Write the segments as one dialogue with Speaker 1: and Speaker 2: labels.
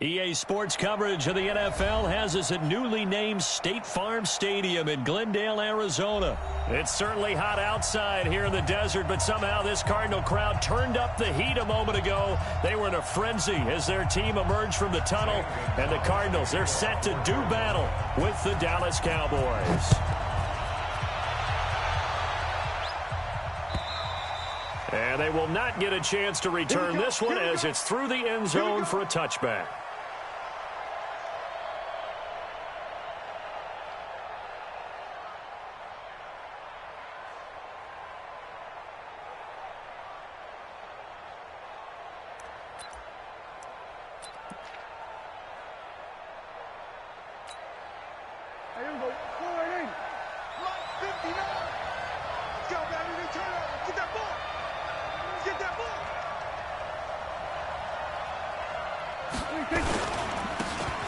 Speaker 1: EA Sports coverage of the NFL has us at newly named State Farm Stadium in Glendale, Arizona. It's certainly hot outside here in the desert, but somehow this Cardinal crowd turned up the heat a moment ago. They were in a frenzy as their team emerged from the tunnel, and the Cardinals, they're set to do battle with the Dallas Cowboys. And they will not get a chance to return this one as it's through the end zone for a touchback.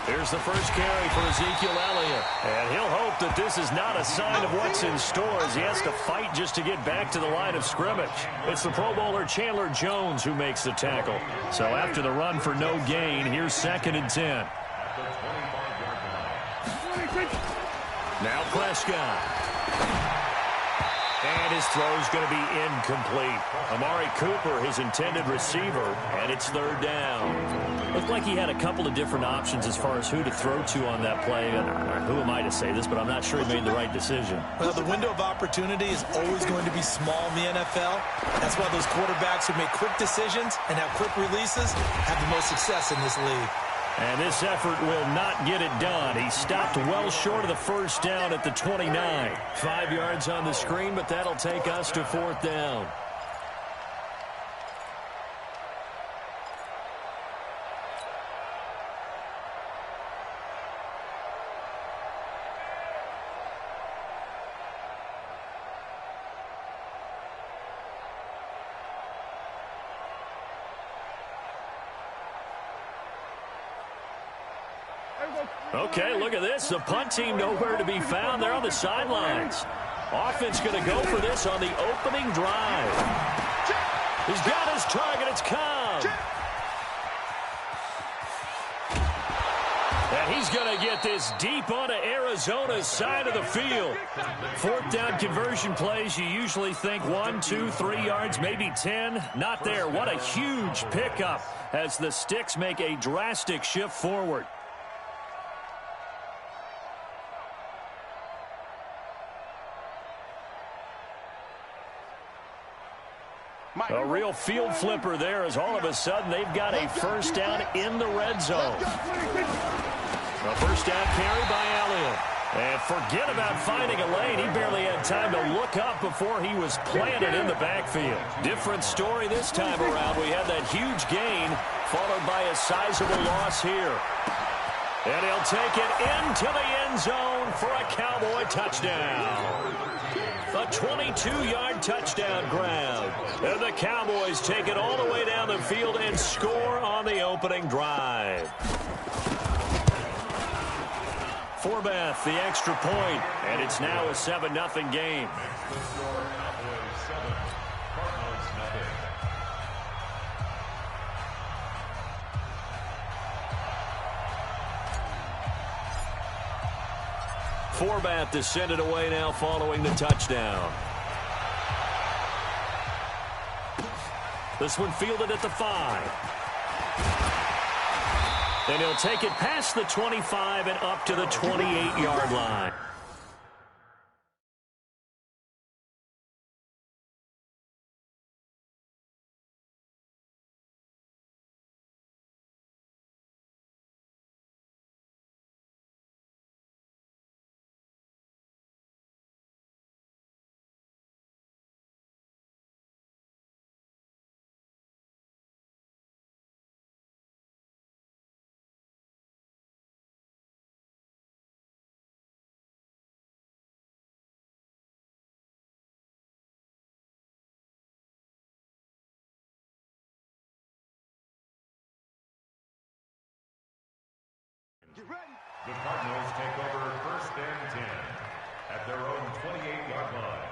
Speaker 1: Here's the first carry for Ezekiel Elliott. And he'll hope that this is not a sign of what's in store as he has to fight just to get back to the line of scrimmage. It's the Pro Bowler Chandler Jones who makes the tackle. So after the run for no gain, here's 2nd and 10. Now Prescott. And his throw's going to be incomplete. Amari Cooper, his intended receiver, and it's 3rd down. Looked like he had a couple of different options as far as who to throw to on that play. And who am I to say this, but I'm not sure he made the right decision.
Speaker 2: Well, the window of opportunity is always going to be small in the NFL. That's why those quarterbacks who make quick decisions and have quick releases have the most success in this league.
Speaker 1: And this effort will not get it done. He stopped well short of the first down at the 29. 5 yards on the screen, but that'll take us to 4th down. Okay, look at this. The punt team nowhere to be found. They're on the sidelines. Offense going to go for this on the opening drive. He's got his target. It's Cobb. And he's going to get this deep onto Arizona's side of the field. 4th down conversion plays, you usually think 1, 2, 3 yards, maybe 10. Not there. What a huge pickup as the Sticks make a drastic shift forward. A real field flipper there as all of a sudden they've got a first down in the red zone. A first down carry by Elliott. And forget about finding a lane. He barely had time to look up before he was planted in the backfield. Different story this time around. We had that huge gain followed by a sizable loss here. And he'll take it into the end zone for a Cowboy touchdown. A 22-yard touchdown grab. And the Cowboys take it all the way down the field and score on the opening drive. Forbath, the extra point, and it's now a 7-0 game. Forbath to send it away now following the touchdown. This one fielded at the 5. And he'll take it past the 25 and up to the 28-yard line.
Speaker 3: Get ready. The Cardinals take over 1st and 10 at their own 28-yard line.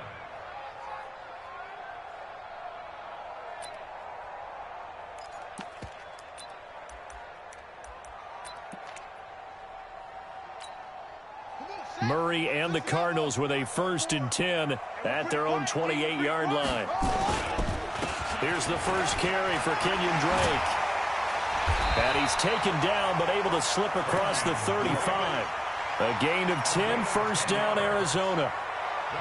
Speaker 1: Murray and the Cardinals with a 1st and 10 at their own 28-yard line. Here's the first carry for Kenyon Drake. And he's taken down but able to slip across the 35. A gain of 10, 1st down, Arizona.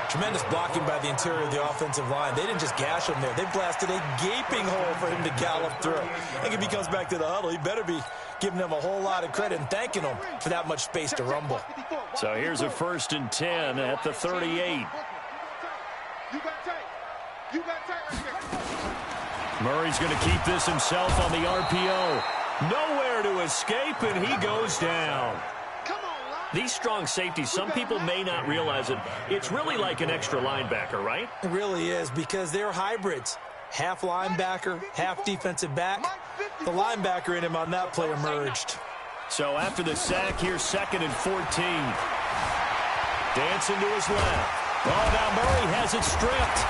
Speaker 2: Tremendous blocking by the interior of the offensive line. They didn't just gash him there. They blasted a gaping hole for him to gallop through. I think if he comes back to the huddle, he better be giving them a whole lot of credit and thanking them for that much space to rumble.
Speaker 1: So here's a 1st and 10 at the 38. Murray's going to keep this himself on the RPO. Nowhere to escape, and he goes down. These strong safeties, some people may not realize it. It's really like an extra linebacker, right?
Speaker 2: It really is, because they're hybrids. Half linebacker, half defensive back. The linebacker in him on that play emerged.
Speaker 1: So after the sack, here's 2nd and 14. Dancing to his left. Oh, now Murray has it stripped.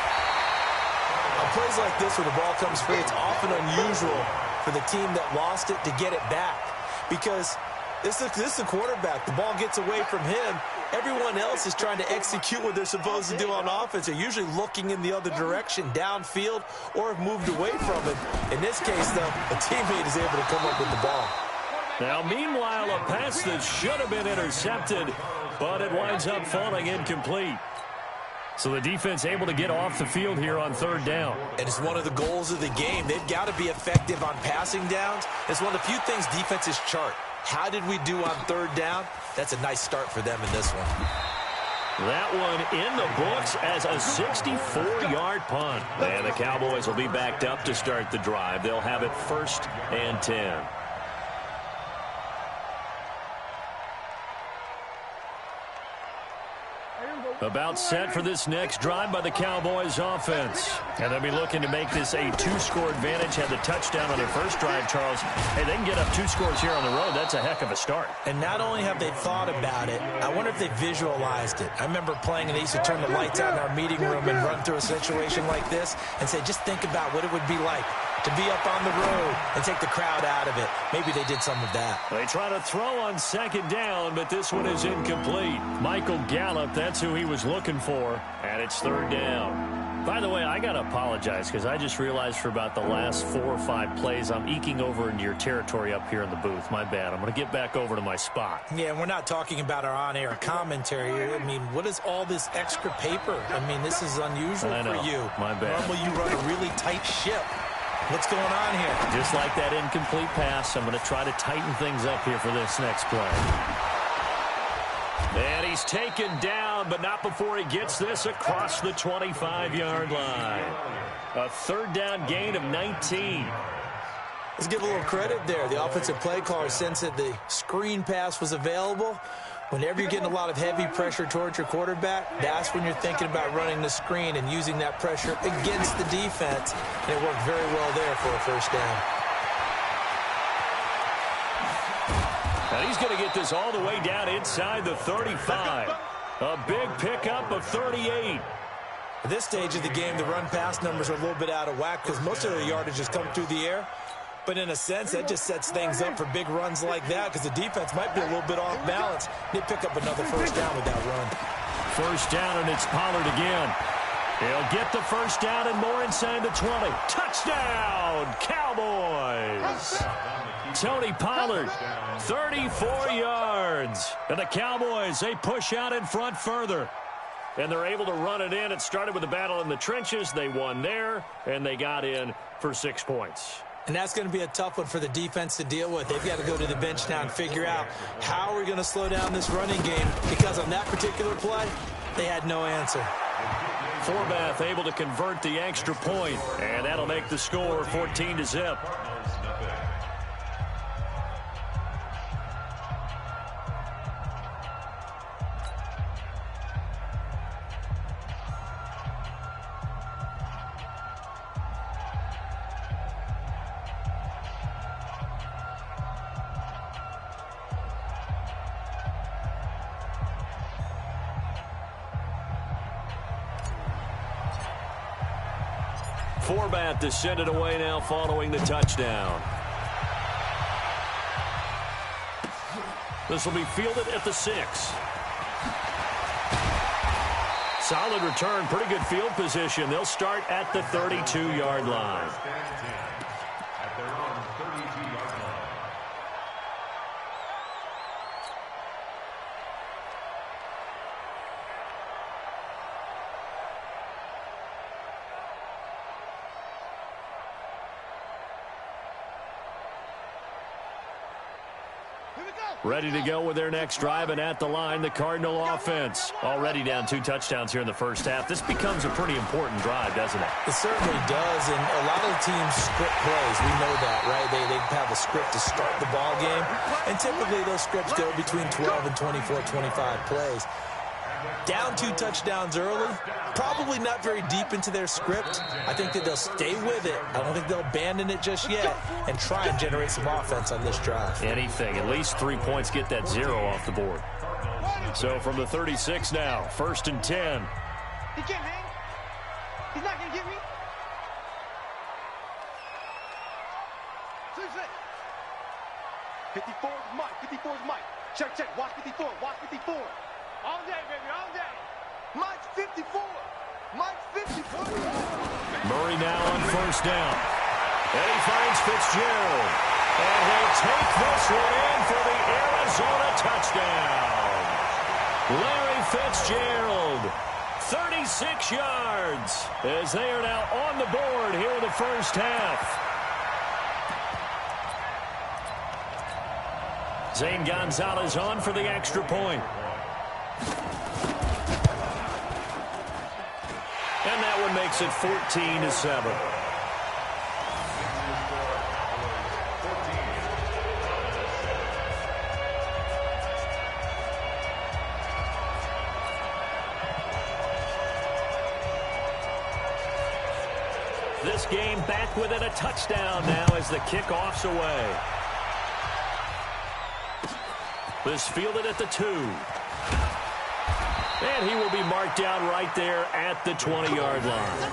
Speaker 2: On plays like this where the ball comes free, it's often unusual for the team that lost it to get it back. Because this is a quarterback. The ball gets away from him. Everyone else is trying to execute what they're supposed to do on offense. They're usually looking in the other direction, downfield, or have moved away from it. In this case, though, a teammate is able to come up with the ball.
Speaker 1: Now, meanwhile, a pass that should have been intercepted, but it winds up falling incomplete. So the defense able to get off the field here on 3rd down.
Speaker 2: And it's one of the goals of the game. They've got to be effective on passing downs. It's one of the few things defenses chart. How did we do on 3rd down? That's a nice start for them in this one.
Speaker 1: That one in the books as a 64-yard punt. And the Cowboys will be backed up to start the drive. They'll have it 1st and 10. About set for this next drive by the Cowboys offense. And they'll be looking to make this a 2-score advantage. Had the touchdown on their first drive, Charles. Hey, they can get up 2 scores here on the road. That's a heck of a start.
Speaker 2: And not only have they thought about it, I wonder if they visualized it. I remember playing and they used to turn the lights out in our meeting room and run through a situation like this and say, just think about what it would be like to be up on the road and take the crowd out of it. Maybe they did some of that.
Speaker 1: They try to throw on 2nd down, but this one is incomplete. Michael Gallup, that's who he was looking for, and it's 3rd down. By the way, I got to apologize because I just realized for about the last 4 or 5 plays, I'm eking over into your territory up here in the booth. My bad. I'm going to get back over to my spot.
Speaker 2: Yeah, and we're not talking about our on-air commentary. I mean, what is all this extra paper? I mean, this is unusual for you.
Speaker 1: My bad.
Speaker 2: Normally you run a really tight ship. What's going on here?
Speaker 1: Just like that incomplete pass, I'm going to try to tighten things up here for this next play. And he's taken down, but not before he gets this across the 25-yard line. A 3rd down gain of 19.
Speaker 2: Let's give a little credit there. The offensive play caller sensed that the screen pass was available. Whenever you're getting a lot of heavy pressure towards your quarterback, that's when you're thinking about running the screen and using that pressure against the defense. And it worked very well there for a 1st down.
Speaker 1: And he's going to get this all the way down inside the 35. A big pickup of 38.
Speaker 2: At this stage of the game, the run-pass numbers are a little bit out of whack because most of their yardage has come through the air. But in a sense, that just sets things up for big runs like that because the defense might be a little bit off balance. They pick up another 1st down with that run.
Speaker 1: 1st down, and it's Pollard again. He'll get the 1st down and more inside the 20. Touchdown, Cowboys! Tony Pollard, 34 yards. And the Cowboys, they push out in front further. And they're able to run it in. It started with a battle in the trenches. They won there, and they got in for 6 points.
Speaker 2: And that's going to be a tough one for the defense to deal with. They've got to go to the bench now and figure out how we're going to slow down this running game because on that particular play, they had no answer.
Speaker 1: Forbath able to convert the extra point, and that'll make the score 14-0. Forbath to send it away now following the touchdown. This will be fielded at the 6. solid return, pretty good field position. They'll start at the 32-yard line.
Speaker 3: At their own 32-yard line.
Speaker 1: Ready to go with their next drive, and at the line, the Cardinal offense. Already down 2 touchdowns here in the first half. This becomes a pretty important drive, doesn't it?
Speaker 2: It certainly does, and a lot of the teams script plays. We know that, right? They have a script to start the ball game, and typically those scripts go between 12 and 24, 25 plays. Down 2 touchdowns early, probably not very deep into their script. I think that they'll stay with it. I don't think they'll abandon it just yet and try and generate some offense on this drive.
Speaker 1: Anything. At least 3 points, get that 0 off the board. So from the 36 now, 1st and 10.
Speaker 4: He can't hang. He's not going to get me. 54 is Mike. 54 is Mike. Check, check. Watch 54. Watch 54. All day, baby. All day. Mike's 54. Mike's 54.
Speaker 1: Murray now on 1st down. And he finds Fitzgerald. And he'll take this one in for the Arizona touchdown. Larry Fitzgerald, 36 yards, as they are now on the board here in the first half. Zane Gonzalez on for the extra point. And that one makes it 14-7. This game back within a touchdown now as the kickoff's away. This fielded at the 2. And he will be marked down right there at the 20-yard line.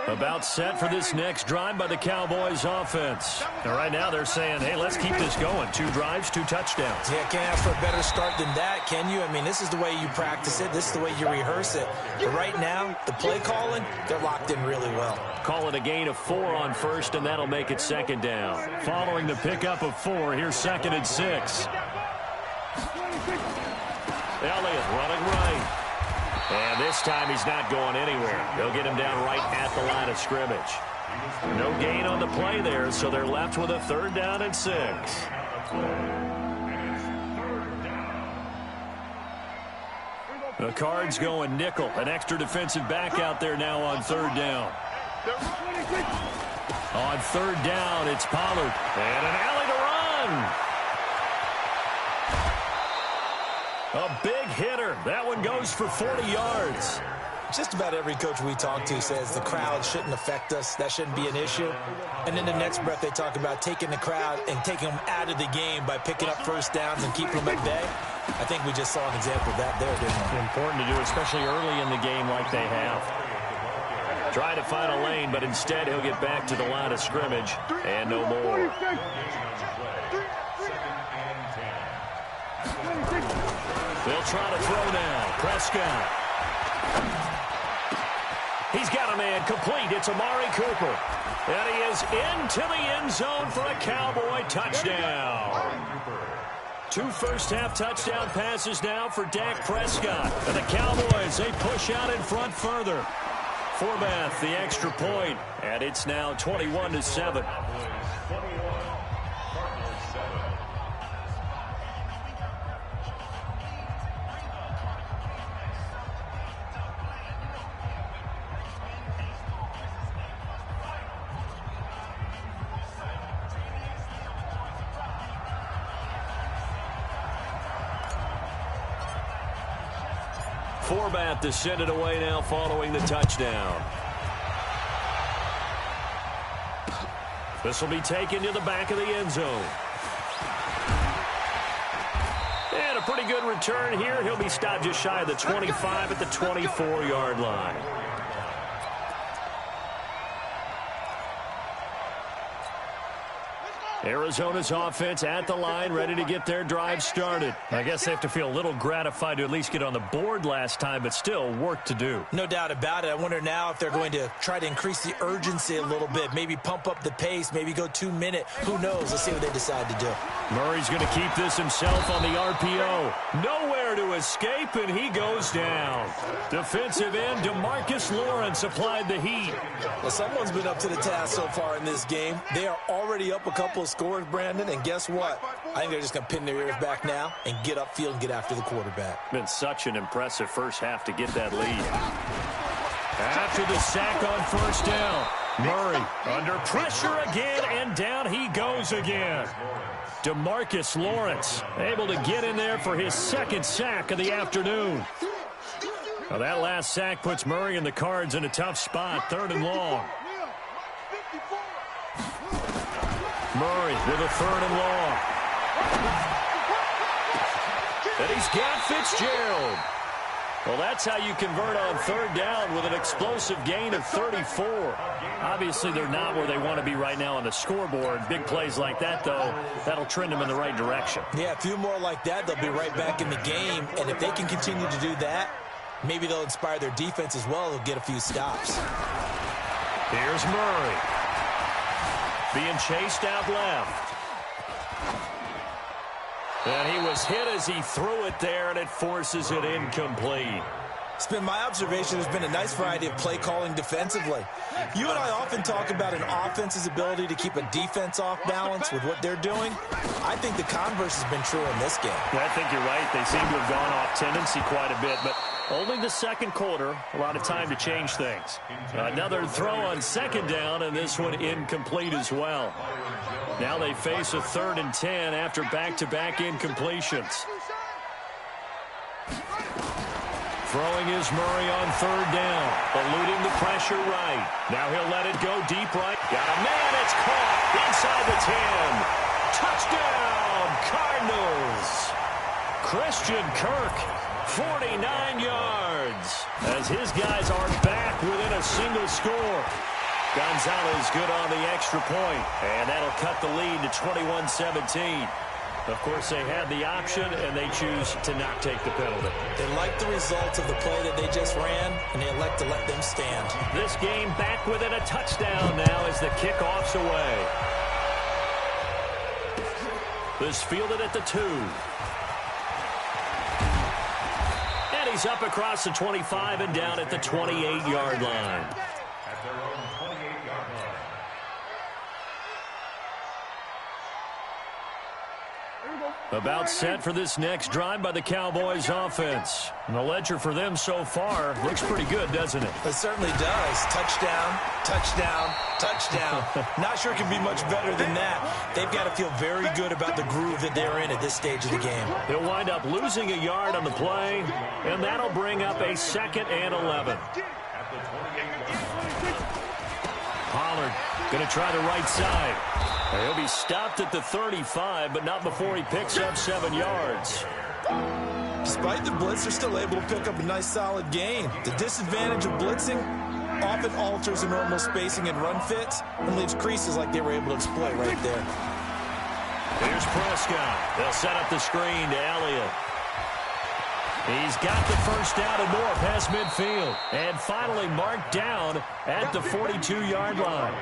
Speaker 1: About set for this next drive by the Cowboys offense. And right now they're saying, hey, let's keep this going. 2 drives, 2 touchdowns.
Speaker 2: Yeah, can't ask for a better start than that, can you? I mean, this is the way you practice it. This is the way you rehearse it. But right now, the play calling, they're locked in really well.
Speaker 1: Call it a gain of 4 on 1st, and that'll make it 2nd down. Following the pickup of 4, here's 2nd and 6. Elliott running right. And this time he's not going anywhere. They'll get him down right at the line of scrimmage. No gain on the play there, so they're left with a 3rd down and 6. The Cards going nickel. An extra defensive back out there now on 3rd down. On 3rd down, it's Pollard. And an alley to run. A big hitter. That one goes for 40 yards.
Speaker 2: Just about every coach we talk to says the crowd shouldn't affect us. That shouldn't be an issue. And in the next breath, they talk about taking the crowd and taking them out of the game by picking up 1st downs and keeping them at bay. I think we just saw an example of that there, didn't we?
Speaker 1: Important to do, especially early in the game like they have. Try to find a lane, but instead he'll get back to the line of scrimmage and no more. They'll try to throw now. Prescott. He's got a man complete. It's Amari Cooper. And he is into the end zone for a Cowboy touchdown. 2 first-half touchdown passes now for Dak Prescott. And the Cowboys, they push out in front further. Forbath, the extra point. And it's now 21-7. Forbath to send it away now following the touchdown. This will be taken to the back of the end zone. And a pretty good return here. He'll be stopped just shy of the 25 at the 24-yard line. Arizona's offense at the line, ready to get their drive started. I guess they have to feel a little gratified to at least get on the board last time, but still work to do.
Speaker 2: No doubt about it. I wonder now if they're going to try to increase the urgency a little bit, maybe pump up the pace, maybe go 2 minute. Who knows? Let's see what they decide to do.
Speaker 1: Murray's going to keep this himself on the RPO. Nowhere to escape, and he goes down. Defensive end DeMarcus Lawrence applied the heat.
Speaker 2: Well, someone's been up to the task so far in this game. They are already up a couple of scores, Brandon, and guess what? I think they're just going to pin their ears back now and get upfield and get after the quarterback.
Speaker 1: Been such an impressive first half to get that lead. After the sack on first down, Murray under pressure again, and down he goes again. DeMarcus Lawrence able to get in there for his second sack of the afternoon. Now that last sack puts Murray and the Cards in a tough spot, 3rd and long. Murray with a 3rd and long. And he's got Fitzgerald. Well, that's how you convert on 3rd down with an explosive gain of 34. Obviously, they're not where they want to be right now on the scoreboard. Big plays like that, though, that'll trend them in the right direction.
Speaker 2: Yeah, a few more like that, they'll be right back in the game. And if they can continue to do that, maybe they'll inspire their defense as well. They'll get a few stops.
Speaker 1: Here's Murray. Being chased out left. And he was hit as he threw it there, and it forces it incomplete.
Speaker 2: It's been my observation there's been a nice variety of play calling defensively. You and I often talk about an offense's ability to keep a defense off balance with what they're doing. I think the converse has been true in this game.
Speaker 1: I think you're right. They seem to have gone off tendency quite a bit, but only the second quarter, a lot of time to change things. Another throw on 2nd down, and this one incomplete as well. Now they face a 3rd and 10 after back-to-back incompletions. Throwing is Murray on 3rd down, eluding the pressure right. Now he'll let it go deep right. Got a man, it's caught inside the 10. Touchdown, Cardinals. Christian Kirk, 49 yards, as his guys are back within a single score. Gonzalez good on the extra point, and that'll cut the lead to 21-17. Of course, they had the option, and they choose to not take the penalty.
Speaker 2: They like the results of the play that they just ran, and they elect to let them stand.
Speaker 1: This game back within a touchdown now as the kickoff's away. This fielded at the 2. And he's up across the 25 and down at the 28-yard line.
Speaker 3: At their own 28-yard line.
Speaker 1: About set for this next drive by the Cowboys offense. And the ledger for them so far looks pretty good, doesn't it?
Speaker 2: It certainly does. Touchdown, touchdown, touchdown. Not sure it can be much better than that. They've got to feel very good about the groove that they're in at this stage of the game.
Speaker 1: They'll wind up losing a yard on the play, and that'll bring up a 2nd and 11. Pollard going to try the right side. He'll be stopped at the 35, but not before he picks up 7 yards.
Speaker 2: Despite the blitz, they're still able to pick up a nice, solid gain. The disadvantage of blitzing often alters the normal spacing and run fits and leaves creases like they were able to exploit right there.
Speaker 1: Here's Prescott. They'll set up the screen to Elliott. He's got the first down and more past midfield. And finally marked down at the 42-yard line.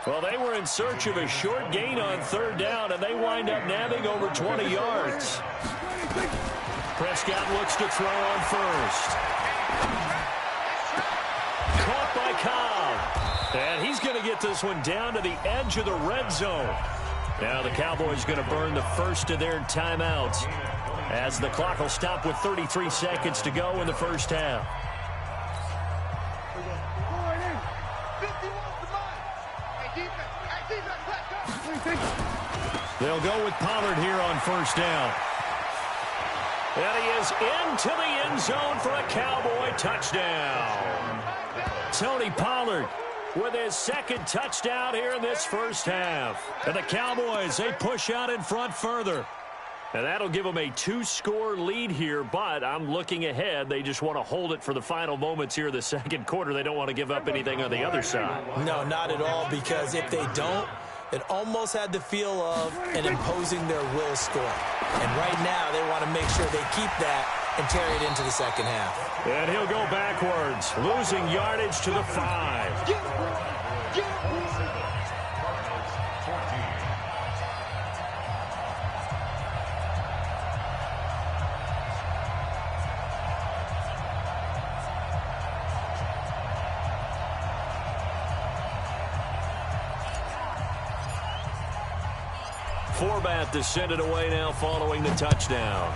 Speaker 1: Well, they were in search of a short gain on 3rd down, and they wind up nabbing over 20 yards. Prescott looks to throw on 1st. Caught by Cobb. And he's going to get this one down to the edge of the red zone. Now the Cowboys going to burn the first of their timeouts as the clock will stop with 33 seconds to go in the first half. They'll go with Pollard here on 1st down. And he is into the end zone for a Cowboy touchdown. Tony Pollard with his 2nd touchdown here in this first half. And the Cowboys, they push out in front further. And that'll give them a 2-score lead here, but I'm looking ahead. They just want to hold it for the final moments here in the 2nd quarter. They don't want to give up anything on the other side.
Speaker 2: No, not at all, because if they don't, It almost had the feel of an imposing their will score. And right now, they want to make sure they keep that and carry it into the second half.
Speaker 1: And he'll go backwards, losing yardage to the 5.
Speaker 4: Get one. Get one.
Speaker 1: Forbath to send it away now following the touchdown.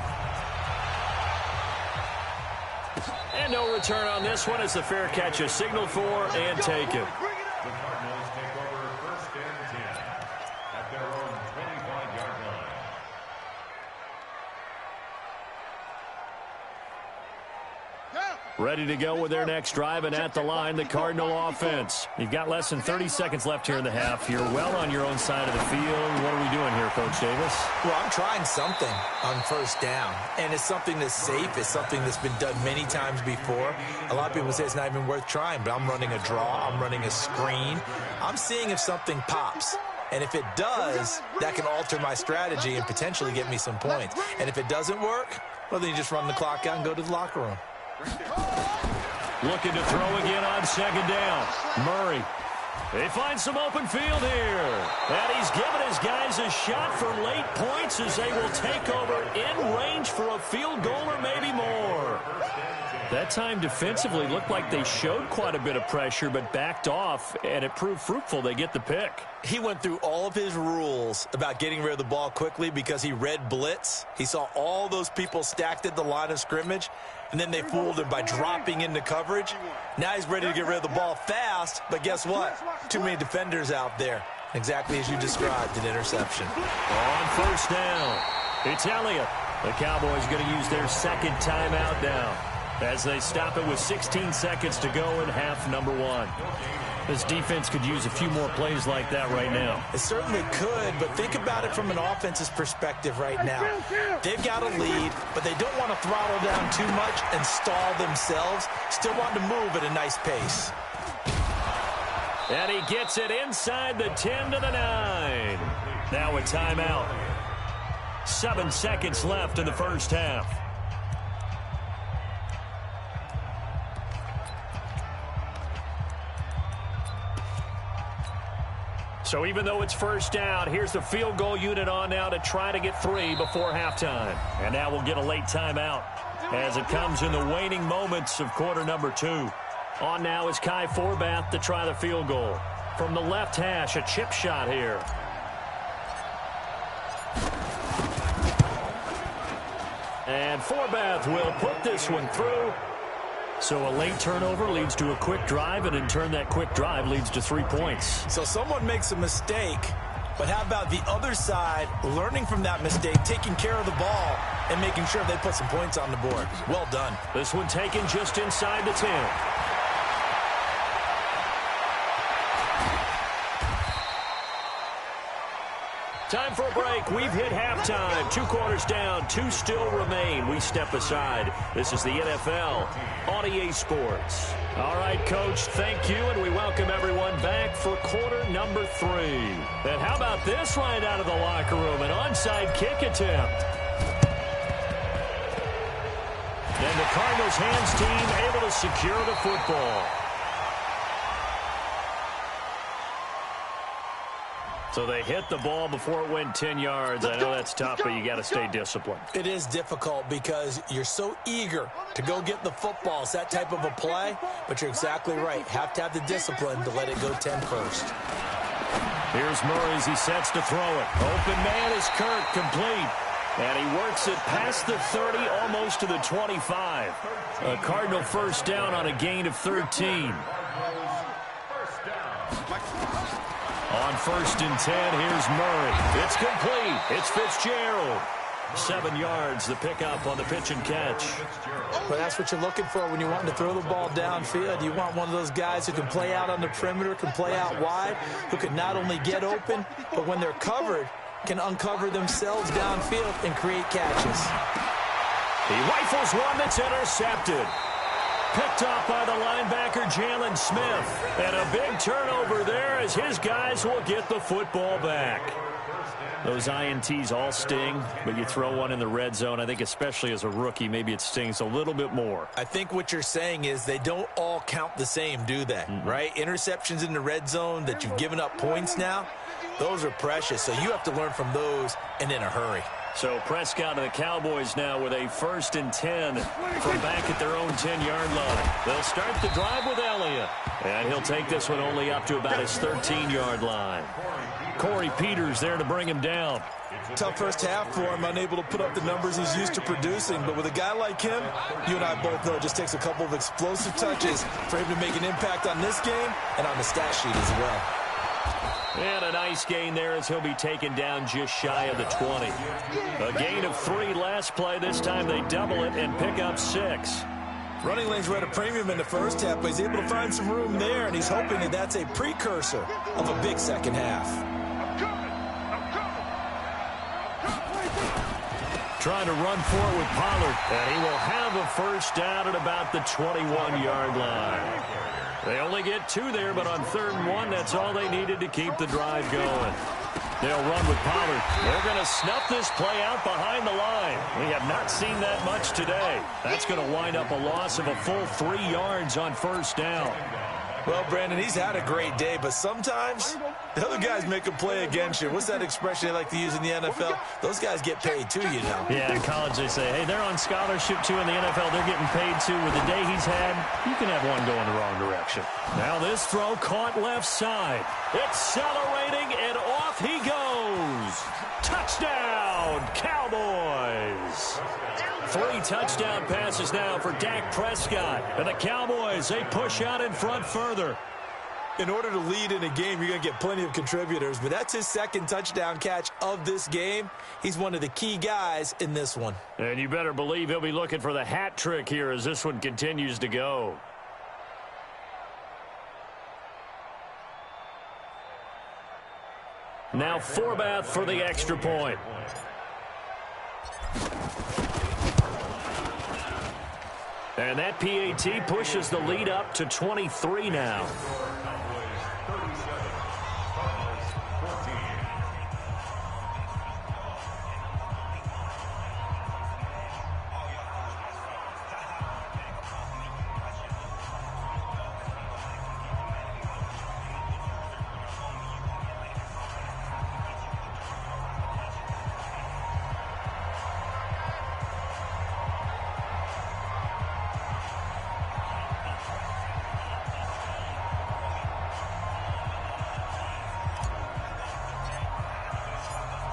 Speaker 1: And no return on this one as the fair catch is signaled for and taken.
Speaker 3: The Cardinals take over first and 10 at their own 25-yard line.
Speaker 1: Ready to go with their next drive, and at the line, the Cardinal offense. You've got less than 30 seconds left here in the half. You're well on your own side of the field. What are we doing here, Coach Davis?
Speaker 2: Well, I'm trying something on first down, and it's something that's safe. It's something that's been done many times before. A lot of people say it's not even worth trying, but I'm running a draw. I'm running a screen. I'm seeing if something pops. And if it does, that can alter my strategy and potentially get me some points. And if it doesn't work, well, then you just run the clock out and go to the locker room.
Speaker 1: Looking to throw again on second down. Murray. They find some open field here. And he's given his guys a shot for late points as they will take over in range for a field goal or maybe more. That time defensively looked like they showed quite a bit of pressure but backed off, and it proved fruitful. They get the pick.
Speaker 2: He went through all of his rules about getting rid of the ball quickly because he read blitz. He saw all those people stacked at the line of scrimmage, and then they fooled him by dropping into coverage. Now he's ready to get rid of the ball fast, but guess what? Too many defenders out there. Exactly as you described, an interception.
Speaker 1: On first down, it's Elliott. The Cowboys going to use their second timeout now as they stop it with 16 seconds to go in half number 1. This defense could use a few more plays like that right now.
Speaker 2: It certainly could, but think about it from an offense's perspective right now. They've got a lead, but they don't want to throttle down too much and stall themselves. Still want to move at a nice pace.
Speaker 1: And he gets it inside the 10 to the 9. Now a timeout. 7 seconds left in the first half. So even though it's first down, here's the field goal unit on now to try to get 3 before halftime. And now we'll get a late timeout as it comes in the waning moments of quarter number 2. On now is Kai Forbath to try the field goal. From the left hash, a chip shot here. And Forbath will put this one through. So a late turnover leads to a quick drive, and in turn that quick drive leads to 3 points.
Speaker 2: So someone makes a mistake, but how about the other side learning from that mistake, taking care of the ball, and making sure they put some points on the board? Well done.
Speaker 1: This one taken just inside the 10. Time for a break. We've hit halftime. 2 quarters down. 2 still remain. We step aside. This is the NFL on EA Sports. All right, Coach, thank you, and we welcome everyone back for quarter number 3. And how about this right out of the locker room? An onside kick attempt. And the Cardinals hands team able to secure the football. So they hit the ball before it went 10 yards. I know that's tough, but you got to stay disciplined.
Speaker 2: It is difficult because you're so eager to go get the football. It's that type of a play, but you're exactly right. Have to have the discipline to let it go 10 first.
Speaker 1: Here's Murray as he sets to throw it. Open man is Kirk, complete. And he works it past the 30, almost to the 25. A Cardinal first down on a gain of 13. On first and 10, here's Murray. It's complete. It's Fitzgerald. 7 yards, the pickup on the pitch and catch.
Speaker 2: Well, that's what you're looking for when you want to throw the ball downfield. You want one of those guys who can play out on the perimeter, can play out wide, who can not only get open, but when they're covered, can uncover themselves downfield and create catches.
Speaker 1: He rifles one that's intercepted. picked off by the linebacker, Jalen Smith. And a big turnover there as his guys will get the football back. Those INTs all sting, but you throw one in the red zone, I think especially as a rookie, maybe it stings a little bit more.
Speaker 2: I think what you're saying is they don't all count the same, do they? Right? Interceptions in the red zone that you've given up points now, those are precious. So you have to learn from those and in a hurry.
Speaker 1: So Prescott and the Cowboys now with a 1st and 10 from back at their own 10-yard line. They'll start the drive with Elliott. And he'll take this one only up to about his 13-yard line. Corey Peters there to bring him down.
Speaker 2: Tough first half for him, unable to put up the numbers he's used to producing. But with a guy like him, you and I both know it just takes a couple of explosive touches for him to make an impact on this game and on the stat sheet as well.
Speaker 1: And a nice gain there as he'll be taken down just shy of the 20. A gain of 3 last play. This time they double it and pick up 6.
Speaker 2: Running lanes were at a premium in the first half, but he's able to find some room there, and he's hoping that that's a precursor of a big second half.
Speaker 1: Trying to run forward with Pollard, and he will have a first down at about the 21-yard line. They only get 2 there, but on 3rd and 1, that's all they needed to keep the drive going. They'll run with Pollard. They're going to snuff this play out behind the line. We have not seen that much today. That's going to wind up a loss of a full 3 yards on 1st down.
Speaker 2: Well, Brandon, he's had a great day, but sometimes the other guys make a play against you. What's that expression they like to use in the NFL? Those guys get paid too, you know.
Speaker 1: Yeah, in college they say, hey, they're on scholarship too. In the NFL, they're getting paid too. With the day he's had, you can have one going the wrong direction. Now this throw caught left side. Accelerating, and off he goes. Touchdown, Cowboys. 3 touchdown passes now for Dak Prescott. And the Cowboys, they push out in front further.
Speaker 2: In order to lead in a game, you're going to get plenty of contributors, but that's his 2nd touchdown catch of this game. He's one of the key guys in this one.
Speaker 1: And you better believe he'll be looking for the hat trick here as this one continues to go. Now Forbath for the extra point. And that PAT pushes the lead up to 23 now.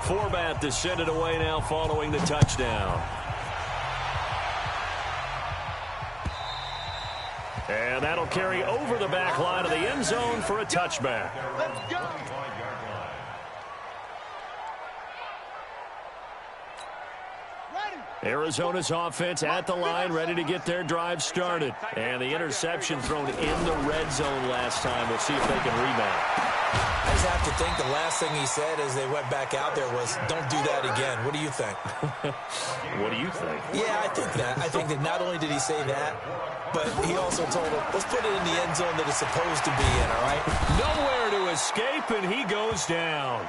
Speaker 1: Forbath to send it away now following the touchdown. And that'll carry over the back line of the end zone for a touchback.
Speaker 4: Let's go.
Speaker 1: Arizona's offense at the line, ready to get their drive started. And the interception thrown in the red zone last time. We'll see if they can rebound.
Speaker 2: I just have to think the last thing he said as they went back out there was, don't do that again. What do you think?
Speaker 1: What do you think?
Speaker 2: Yeah, I think that. I think that not only did he say that, but he also told him, let's put it in the end zone that it's supposed to be in, all right?
Speaker 1: Nowhere to escape, and he goes down.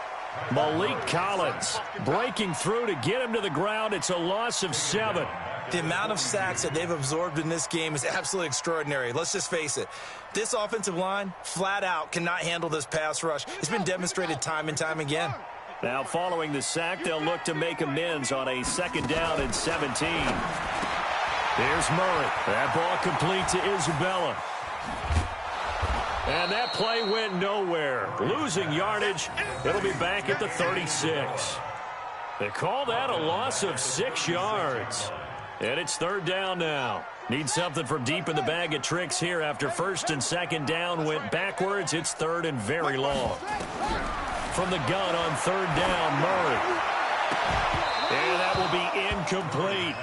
Speaker 1: Malik Collins breaking through to get him to the ground. It's a loss of 7.
Speaker 2: The amount of sacks that they've absorbed in this game is absolutely extraordinary. Let's just face it. This offensive line, flat out, cannot handle this pass rush. It's been demonstrated time and time again.
Speaker 1: Now following the sack, they'll look to make amends on a 2nd down and 17. Here's Murray. That ball complete to Isabella. And that play went nowhere. Losing yardage. It'll be back at the 36. They call that a loss of 6 yards. And it's 3rd down now. Need something from deep in the bag of tricks here after 1st and 2nd down went backwards. It's 3rd and very long. From the gun on 3rd down, Murray. And that will be incomplete.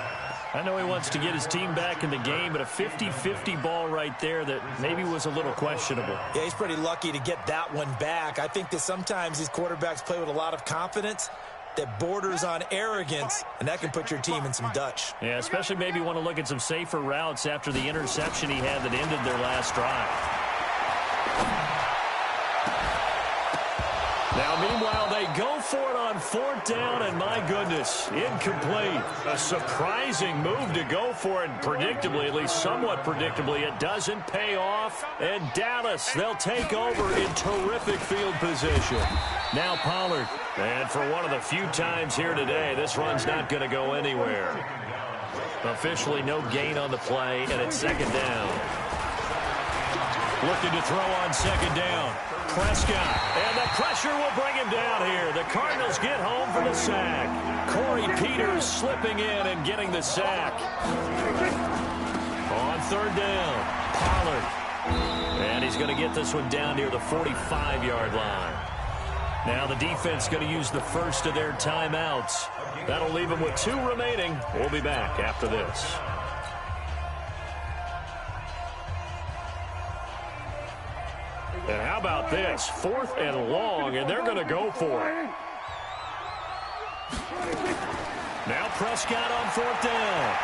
Speaker 1: I know he wants to get his team back in the game, but a 50-50 ball right there that maybe was a little questionable.
Speaker 2: Yeah, he's pretty lucky to get that one back. I think that sometimes these quarterbacks play with a lot of confidence, that borders on arrogance, and that can put your team in some Dutch.
Speaker 1: Yeah, especially maybe want to look at some safer routes after the interception he had that ended their last drive. Now, meanwhile, they go for it on 4th down, and my goodness, incomplete. A surprising move to go for it, predictably, at least somewhat predictably. It doesn't pay off, and Dallas, they'll take over in terrific field position. Now Pollard, and for one of the few times here today, this run's not going to go anywhere. Officially no gain on the play, and it's 2nd down. Looking to throw on 2nd down. Prescott, and the pressure will bring him down here. The Cardinals get home for the sack. Corey Peters slipping in and getting the sack. On 3rd down, Pollard. And he's going to get this one down near the 45-yard line. Now the defense going to use the first of their timeouts. That'll leave them with 2 remaining. We'll be back after this. And how about this? 4th and long, and they're going to go for it. Now Prescott on 4th down.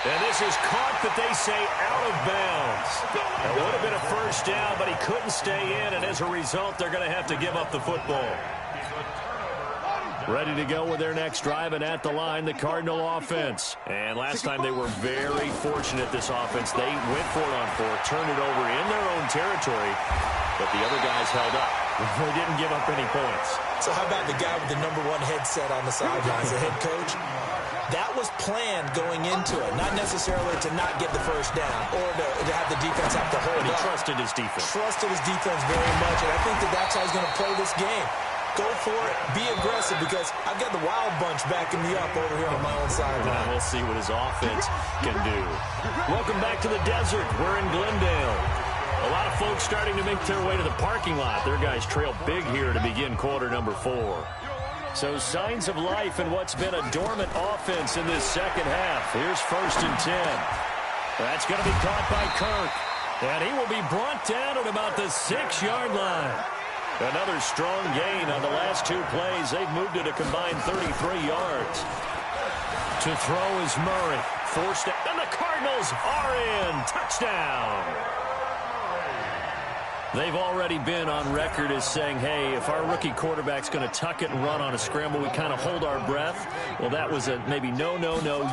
Speaker 1: And this is caught, but they say out of bounds. It would have been a 1st down, but he couldn't stay in, and as a result, they're going to have to give up the football. Ready to go with their next drive, and at the line, the Cardinal offense. And last time they were very fortunate, this offense. They went for it on 4th, turned it over in their own territory, but the other guys held up. They didn't give up any points.
Speaker 2: So how about the guy with the #1 headset on the sidelines, the head coach? That was planned going into it, not necessarily to not get the 1st down or to have the defense have to hold up.
Speaker 1: He trusted his defense.
Speaker 2: Trusted his defense very much, and I think that's how he's going to play this game. Go for it, be aggressive, because I've got the Wild Bunch backing me up over here on my own sideline.
Speaker 1: We'll see what his offense can do. Welcome back to the desert. We're in Glendale. A lot of folks starting to make their way to the parking lot. Their guys trail big here to begin quarter number 4. So signs of life in what's been a dormant offense in this second half. Here's 1st and 10. That's going to be caught by Kirk. And he will be brought down at about the 6-yard line. Another strong gain on the last 2 plays. They've moved it a combined 33 yards. To throw is Murray. Forced it, and the Cardinals are in. Touchdown. They've already been on record as saying, hey, if our rookie quarterback's going to tuck it and run on a scramble, we kind of hold our breath. Well, that was a maybe no,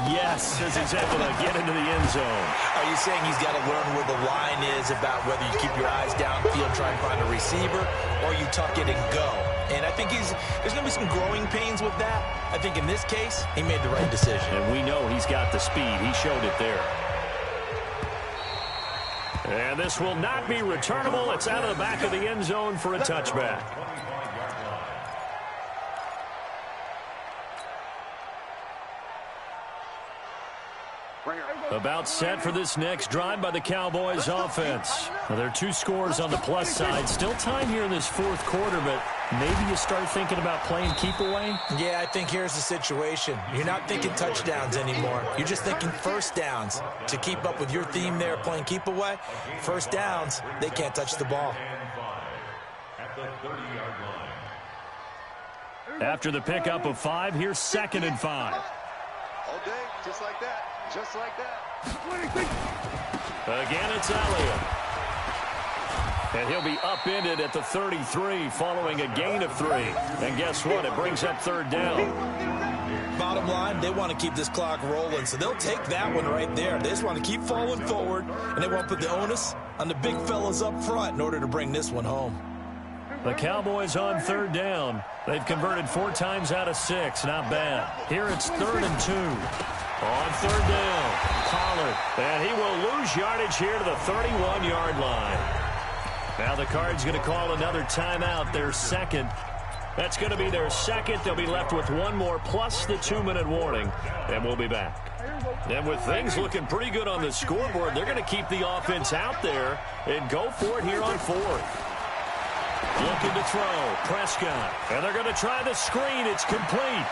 Speaker 1: yes, as he's able to get into the end zone.
Speaker 2: Are you saying he's got to learn where the line is about whether you keep your eyes downfield, try and find a receiver, or you tuck it and go? And I think there's going to be some growing pains with that. I think in this case, he made the right decision.
Speaker 1: And we know he's got the speed. He showed it there. And this will not be returnable. It's out of the back of the end zone for a touchback. About set for this next drive by the Cowboys offense. Well, there are 2 scores on the plus side. Still time here in this 4th quarter, but maybe you start thinking about playing keep away?
Speaker 2: Yeah, I think here's the situation. You're not thinking touchdowns anymore. You're just thinking 1st downs. To keep up with your theme there, playing keep away, 1st downs, they can't touch the ball.
Speaker 3: At the 30-yard line.
Speaker 1: After the pickup of 5, here's 2nd and 5.
Speaker 4: All day, just like that. Just like that.
Speaker 1: Again, it's Elliott. And he'll be upended at the 33 following a gain of 3. And guess what? It brings up 3rd down.
Speaker 2: Bottom line, they want to keep this clock rolling, so they'll take that one right there. They just want to keep falling forward, and they want to put the onus on the big fellas up front in order to bring this one home.
Speaker 1: The Cowboys on 3rd down. They've converted 4 times out of 6. Not bad. Here it's 3rd and 2. On 3rd down, Pollard. And he will lose yardage here to the 31-yard line. Now the Cards going to call another timeout, their 2nd. That's going to be their 2nd. They'll be left with 1 more plus the 2-minute warning. And we'll be back. And with things looking pretty good on the scoreboard, they're going to keep the offense out there and go for it here on 4th. Looking to throw, Prescott. And they're going to try the screen. It's complete.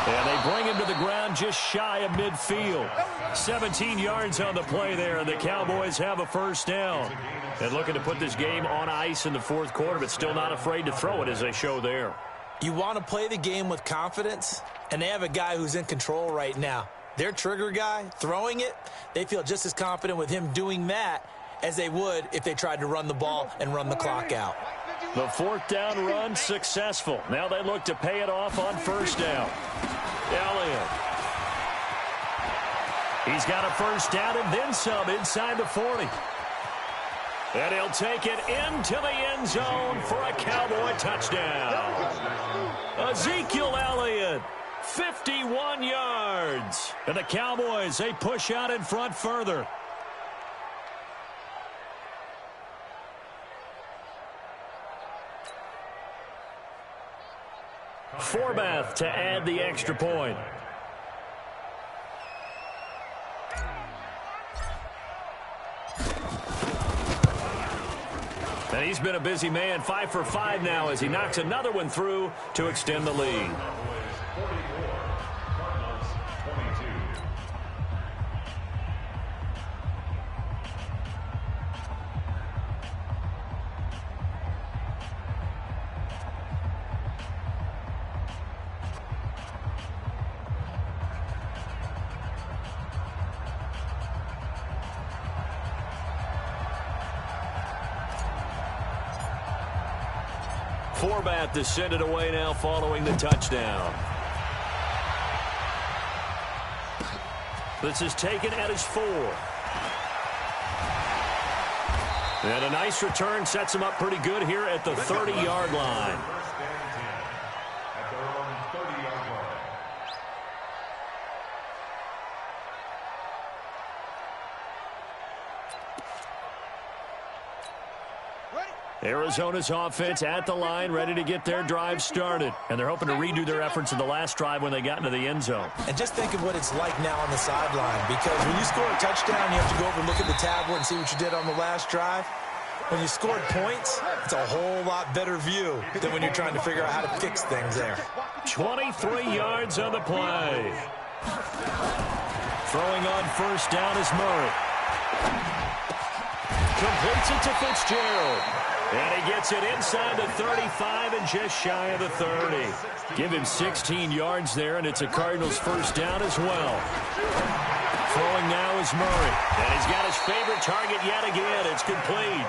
Speaker 1: And they bring him to the ground just shy of midfield. 17 yards on the play there, and the Cowboys have a first down. And looking to put this game on ice in the fourth quarter, but still not afraid to throw it as they show there.
Speaker 2: You want to play the game with confidence, and they have a guy who's in control right now. Their trigger guy, throwing it, they feel just as confident with him doing that as they would if they tried to run the ball and run the clock out.
Speaker 1: The fourth down run successful. Now they look to pay it off on first down. Elliott. He's got a first down and then some inside the 40. And he'll take it into the end zone for a Cowboy touchdown. Ezekiel Elliott, 51 yards. And the Cowboys, they push out in front further. Forbath to add the extra point. And he's been a busy man, 5 for 5 now as he knocks another one through to extend the lead. Forbath to send it away now following the touchdown. This is taken at his 4. And a nice return sets him up pretty good here at the 30-yard line.
Speaker 3: First and 10 at their own 30-yard line.
Speaker 1: Arizona's offense at the line, ready to get their drive started. And they're hoping to redo their efforts in the last drive when they got into the end zone.
Speaker 2: And just think of what it's like now on the sideline, because when you score a touchdown, you have to go over and look at the tablet and see what you did on the last drive. When you scored points, it's a whole lot better view than when you're trying to figure out how to fix things there.
Speaker 1: 23 yards on the play. Throwing on first down is Murray. Completes it to Fitzgerald. And he gets it inside the 35 and just shy of the 30. Give him 16 yards there, and it's a Cardinals first down as well. Throwing now is Murray. And he's got his favorite target yet again. It's complete.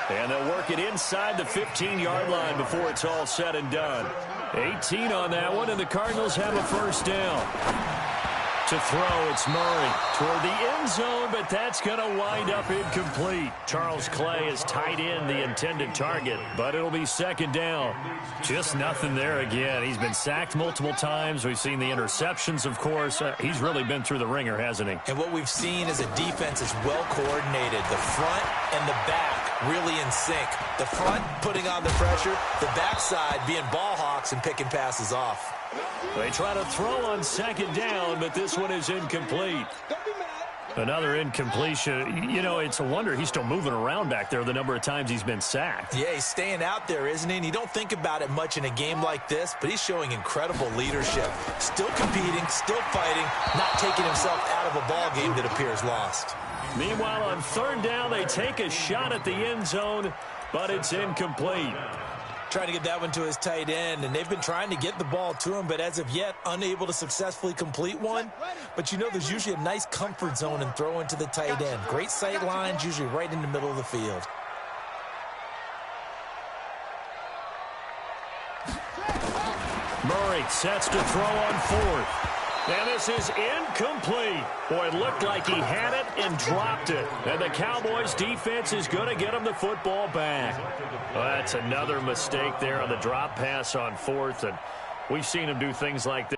Speaker 1: And they'll work it inside the 15-yard line before it's all said and done. 18 on that one, and the Cardinals have a first down. To throw, it's Murray toward the end zone, but that's going to wind up incomplete. Charles Clay has tied in the intended target, but it'll be second down. Just nothing there again. He's been sacked multiple times. We've seen the interceptions, of course. He's really been through the ringer, hasn't he?
Speaker 2: And what we've seen is a defense that's well coordinated. The front and the back really in sync. The front putting on the pressure, the backside being ball hawks and picking passes off.
Speaker 1: They try to throw on second down, but this one is incomplete. Another incompletion. You know, it's a wonder he's still moving around back there the number of times he's been sacked.
Speaker 2: Yeah, he's staying out there, isn't he? And you don't think about it much in a game like this, but he's showing incredible leadership. Still competing, still fighting, not taking himself out of a ball game that appears lost.
Speaker 1: Meanwhile, on third down, they take a shot at the end zone, but it's incomplete.
Speaker 2: Trying to get that one to his tight end, and they've been trying to get the ball to him, but as of yet, unable to successfully complete one. But you know there's usually a nice comfort zone in throwing to the tight end. Great sight lines, usually right in the middle of the field.
Speaker 1: Murray sets to throw on fourth. And this is incomplete. Boy, it looked like he had it and dropped it. And the Cowboys defense is going to get him the football back. Well, that's another mistake there on the drop pass on fourth. And we've seen him do things like this.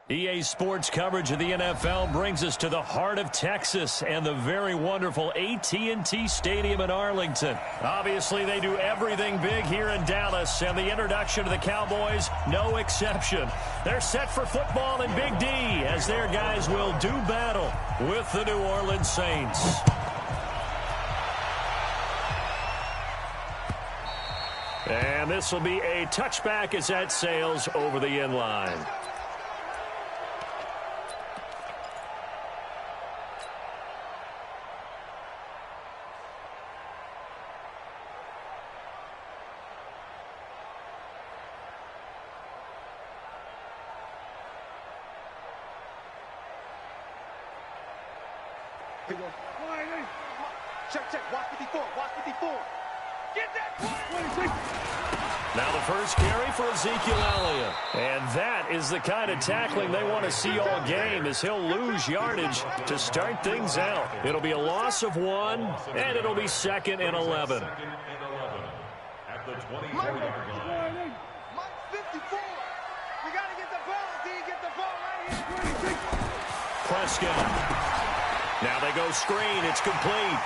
Speaker 1: EA Sports coverage of the NFL brings us to the heart of Texas and the very wonderful AT&T Stadium in Arlington. Obviously, they do everything big here in Dallas, and the introduction to the Cowboys, no exception. They're set for football in Big D as their guys will do battle with the New Orleans Saints. And this will be a touchback as that sails over the end line.
Speaker 4: Check. Watch 54. Get that play.
Speaker 1: Now the first carry for Ezekiel Elliott. And that is the kind of tackling they want to see all game, as he'll lose yardage to start things out. It'll be a loss of 1, and it'll be 2nd and 11.
Speaker 3: At the 24-yard line.
Speaker 4: Mike 54. You got to get the ball. D, get the ball right here.
Speaker 1: Prescott. Now they go screen. It's complete.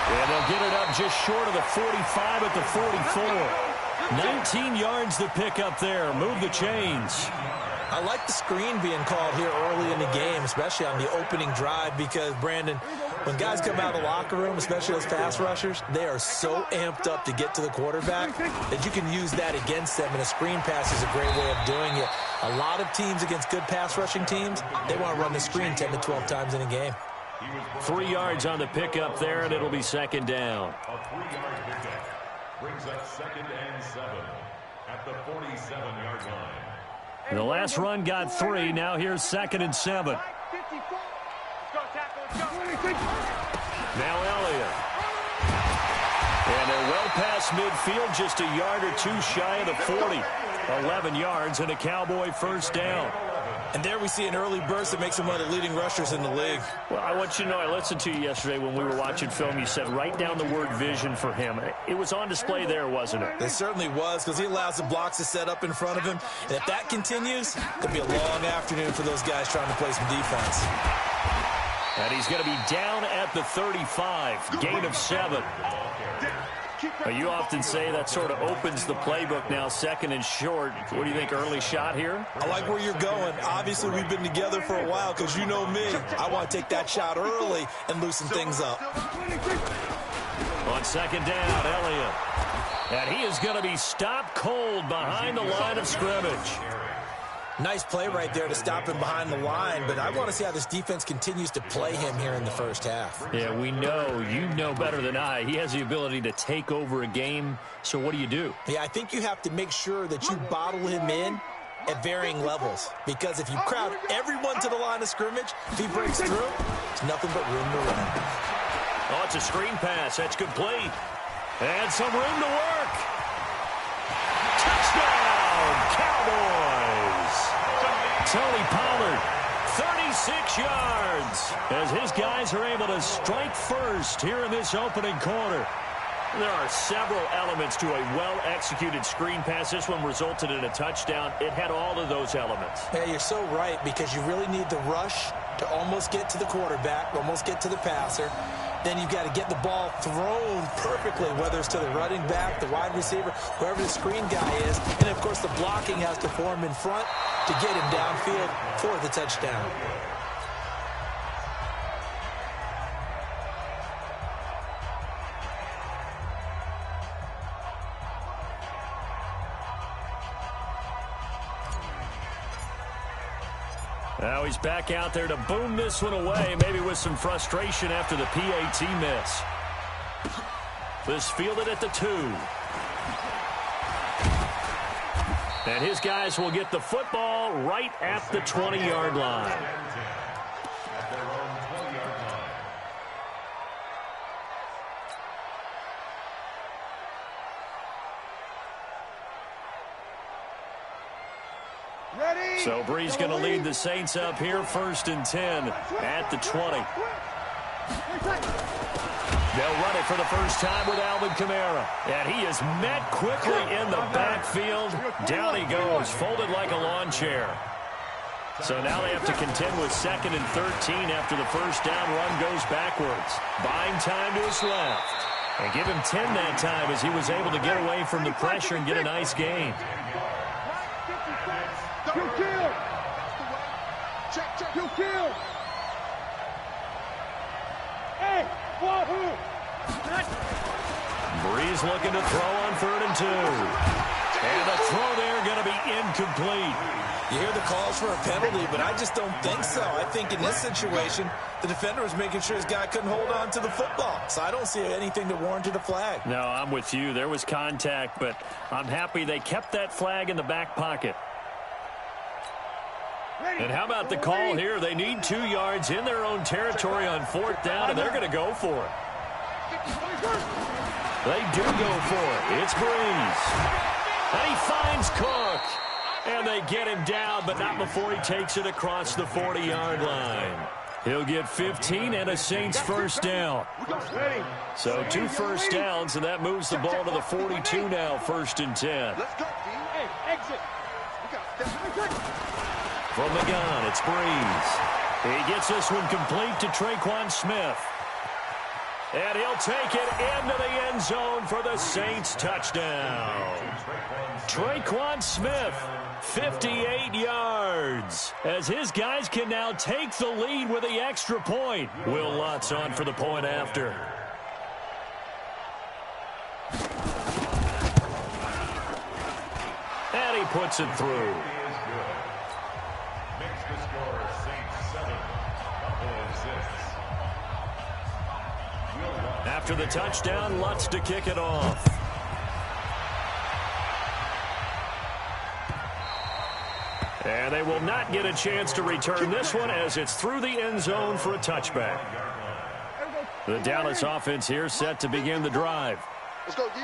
Speaker 1: And they'll get it up just short of the 45 at the 44. 19 yards to pick up there. Move the chains.
Speaker 2: I like the screen being called here early in the game, especially on the opening drive, because, Brandon, when guys come out of the locker room, especially those pass rushers, they are so amped up to get to the quarterback that you can use that against them, and a screen pass is a great way of doing it. A lot of teams against good pass rushing teams, they want to run the screen 10 to 12 times in a game.
Speaker 1: 3 yards on the pickup there, and it'll be 2nd down.
Speaker 3: A 3-yard pickup brings up 2nd and 7 at the 47-yard line.
Speaker 1: The last run got 3. Now here's 2nd and 7.
Speaker 4: Mike 54. Let's go, tackle. Let's go.
Speaker 1: Now Elliott. And they're well past midfield, just a yard or 2 shy of the 40. 11 yards and a Cowboy first down.
Speaker 2: And there we see an early burst that makes him one of the leading rushers in the league.
Speaker 1: Well, I want you to know, I listened to you yesterday when we were watching film. You said write down the word vision for him. It was on display there, wasn't it?
Speaker 2: It certainly was, because he allows the blocks to set up in front of him. And if that continues, it could be a long afternoon for those guys trying to play some defense.
Speaker 1: And he's going to be down at the 35. Gain of 7. You often say that sort of opens the playbook now, 2nd and short. What do you think, early shot here?
Speaker 2: I like where you're going. Obviously, we've been together for a while, because you know me. I want to take that shot early and loosen things up.
Speaker 1: On 2nd down, Elliott. And he is going to be stopped cold behind the line of scrimmage.
Speaker 2: Nice play right there to stop him behind the line, but I want to see how this defense continues to play him here in the first half.
Speaker 1: Yeah, we know. You know better than I. He has the ability to take over a game, so what do?
Speaker 2: Yeah, I think you have to make sure that you bottle him in at varying levels, because if you crowd everyone to the line of scrimmage, if he breaks through, there's nothing but room to run.
Speaker 1: Oh, it's a screen pass. That's complete. And some room to work. Touchdown, Cowboys. Tony Pollard, 36 yards, as his guys are able to strike first here in this opening quarter. There are several elements to a well-executed screen pass. This one resulted in a touchdown. It had all of those elements.
Speaker 2: Yeah, you're so right, because you really need the rush to almost get to the quarterback, almost get to the passer. Then you've got to get the ball thrown perfectly, whether it's to the running back, the wide receiver, whoever the screen guy is. And, of course, the blocking has to form in front to get him downfield for the touchdown.
Speaker 1: Now he's back out there to boom this one away, maybe with some frustration after the PAT miss. This fielded at the 2. And his guys will get the football right at the 20-yard line.
Speaker 3: At their own 20-yard line.
Speaker 4: Ready?
Speaker 1: So Bree's going to lead the Saints up here, 1st and 10 at the 20. They'll run it for the first time with Alvin Kamara. And he is met quickly in the backfield. Down he goes, folded like a lawn chair. So now they have to contend with 2nd and 13 after the first down run goes backwards. Buying time to his left. And give him 10 that time as he was able to get away from the pressure and get a nice gain. Breeze looking to throw on 3rd and 2. And the throw there going to be incomplete.
Speaker 2: You hear the calls for a penalty, but I just don't think so. I think in this situation, the defender was making sure his guy couldn't hold on to the football. So I don't see anything that warranted a flag.
Speaker 1: No, I'm with you. There was contact, but I'm happy they kept that flag in the back pocket. And how about the call here? They need 2 yards in their own territory on 4th down, and they're going to go for it. They do go for it. It's Breeze. And he finds Cook. And they get him down, but not before he takes it across the 40-yard line. He'll get 15 and a Saints first down. So 2 first downs, and that moves the ball to the 42 now, 1st and 10. From the gun, it's Breeze. He gets this one complete to Traquan Smith. And he'll take it into the end zone for the Saints touchdown. Traquan Smith, 58 yards. As his guys can now take the lead with the extra point. Will Lutz on for the point after. And he puts it through. After the touchdown, Lutz to kick it off. And they will not get a chance to return this one as it's through the end zone for a touchback. The Dallas offense here set to begin the drive.
Speaker 4: Let's go, D.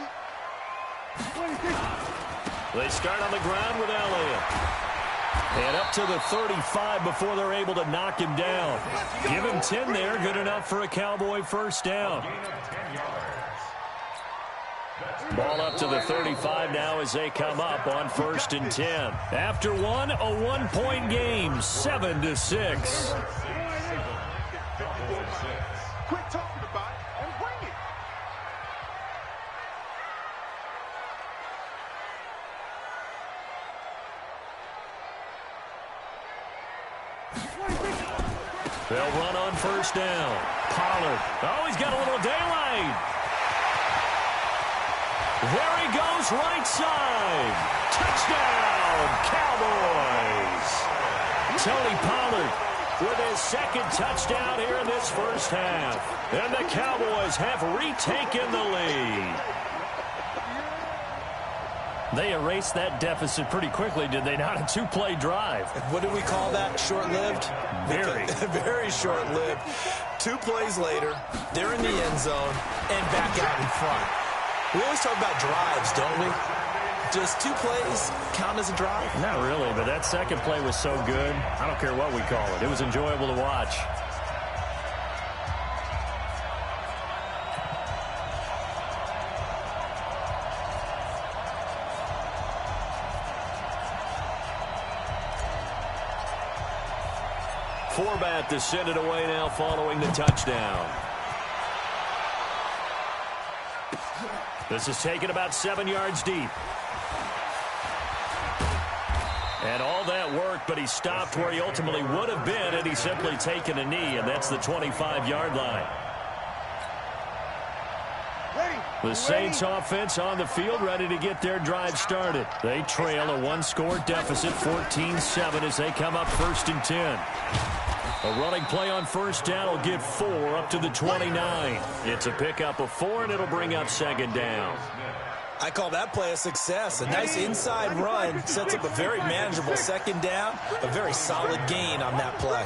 Speaker 1: They start on the ground with Elliott. And up to the 35 before they're able to knock him down. Give him 10 there, good enough for a Cowboy first down. Ball up to the 35 now as they come up on 1st and 10. After one, a 1-point game, 7-6.
Speaker 4: Quit talking about it and bring it.
Speaker 1: They'll run on first down. Pollard. Oh, he's got a little daylight. There he goes, right side. Touchdown, Cowboys. Tony Pollard with his 2nd touchdown here in this first half. And the Cowboys have retaken the lead. They erased that deficit pretty quickly, did they not? A 2-play drive.
Speaker 2: What do we call that? Short-lived?
Speaker 1: Very.
Speaker 2: Very short-lived. 2 plays later, they're in the end zone and back out in front. We always talk about drives, don't we? Does 2 plays count as a drive?
Speaker 1: Not really, but that 2nd play was so good. I don't care what we call it. It was enjoyable to watch. Forbat to send it away now following the touchdown. This is taken about 7 yards deep. And all that worked, but he stopped where he ultimately would have been had he simply taken a knee, and that's the 25-yard line. The Saints offense on the field ready to get their drive started. They trail a 1-score deficit, 14-7 as they come up 1st and 10. A running play on first down will get 4 up to the 29. It's a pickup of 4, and it'll bring up 2nd down.
Speaker 2: I call that play a success. A nice inside run sets up a very manageable 2nd down. A very solid gain on that play.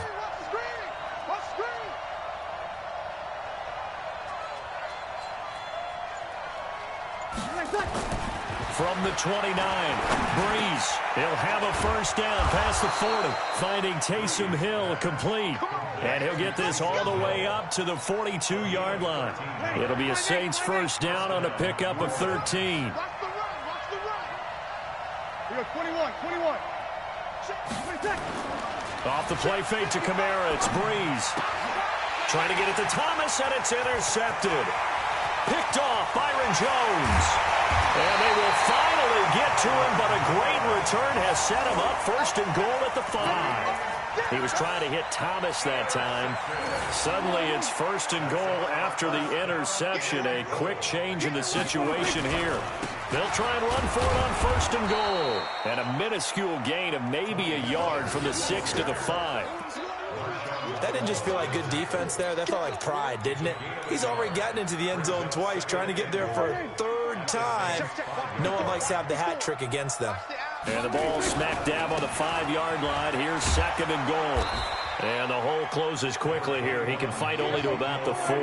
Speaker 1: from the 29. Breeze, he'll have a first down past the 40. Finding Taysom Hill complete. And he'll get this all the way up to the 42-yard line. It'll be a Saints first down on a pickup of 13.
Speaker 4: Watch the run. We got 21.
Speaker 1: Off the play fake to Kamara. It's Breeze. Trying to get it to Thomas, and it's intercepted. Picked off Byron Jones. And they will finally get to him, but a great return has set him up first and goal at the 5. He was trying to hit Thomas that time. Suddenly it's first and goal after the interception. A quick change in the situation here. They'll try and run for it on first and goal. And a minuscule gain of maybe a yard from the 6 to the 5.
Speaker 2: That didn't just feel like good defense there. That felt like pride, didn't it? He's already gotten into the end zone twice, trying to get there for a third time. No one likes to have the hat trick against them.
Speaker 1: And the ball smack dab on the 5-yard line. Here's second and goal. And the hole closes quickly here. He can fight only to about the 4.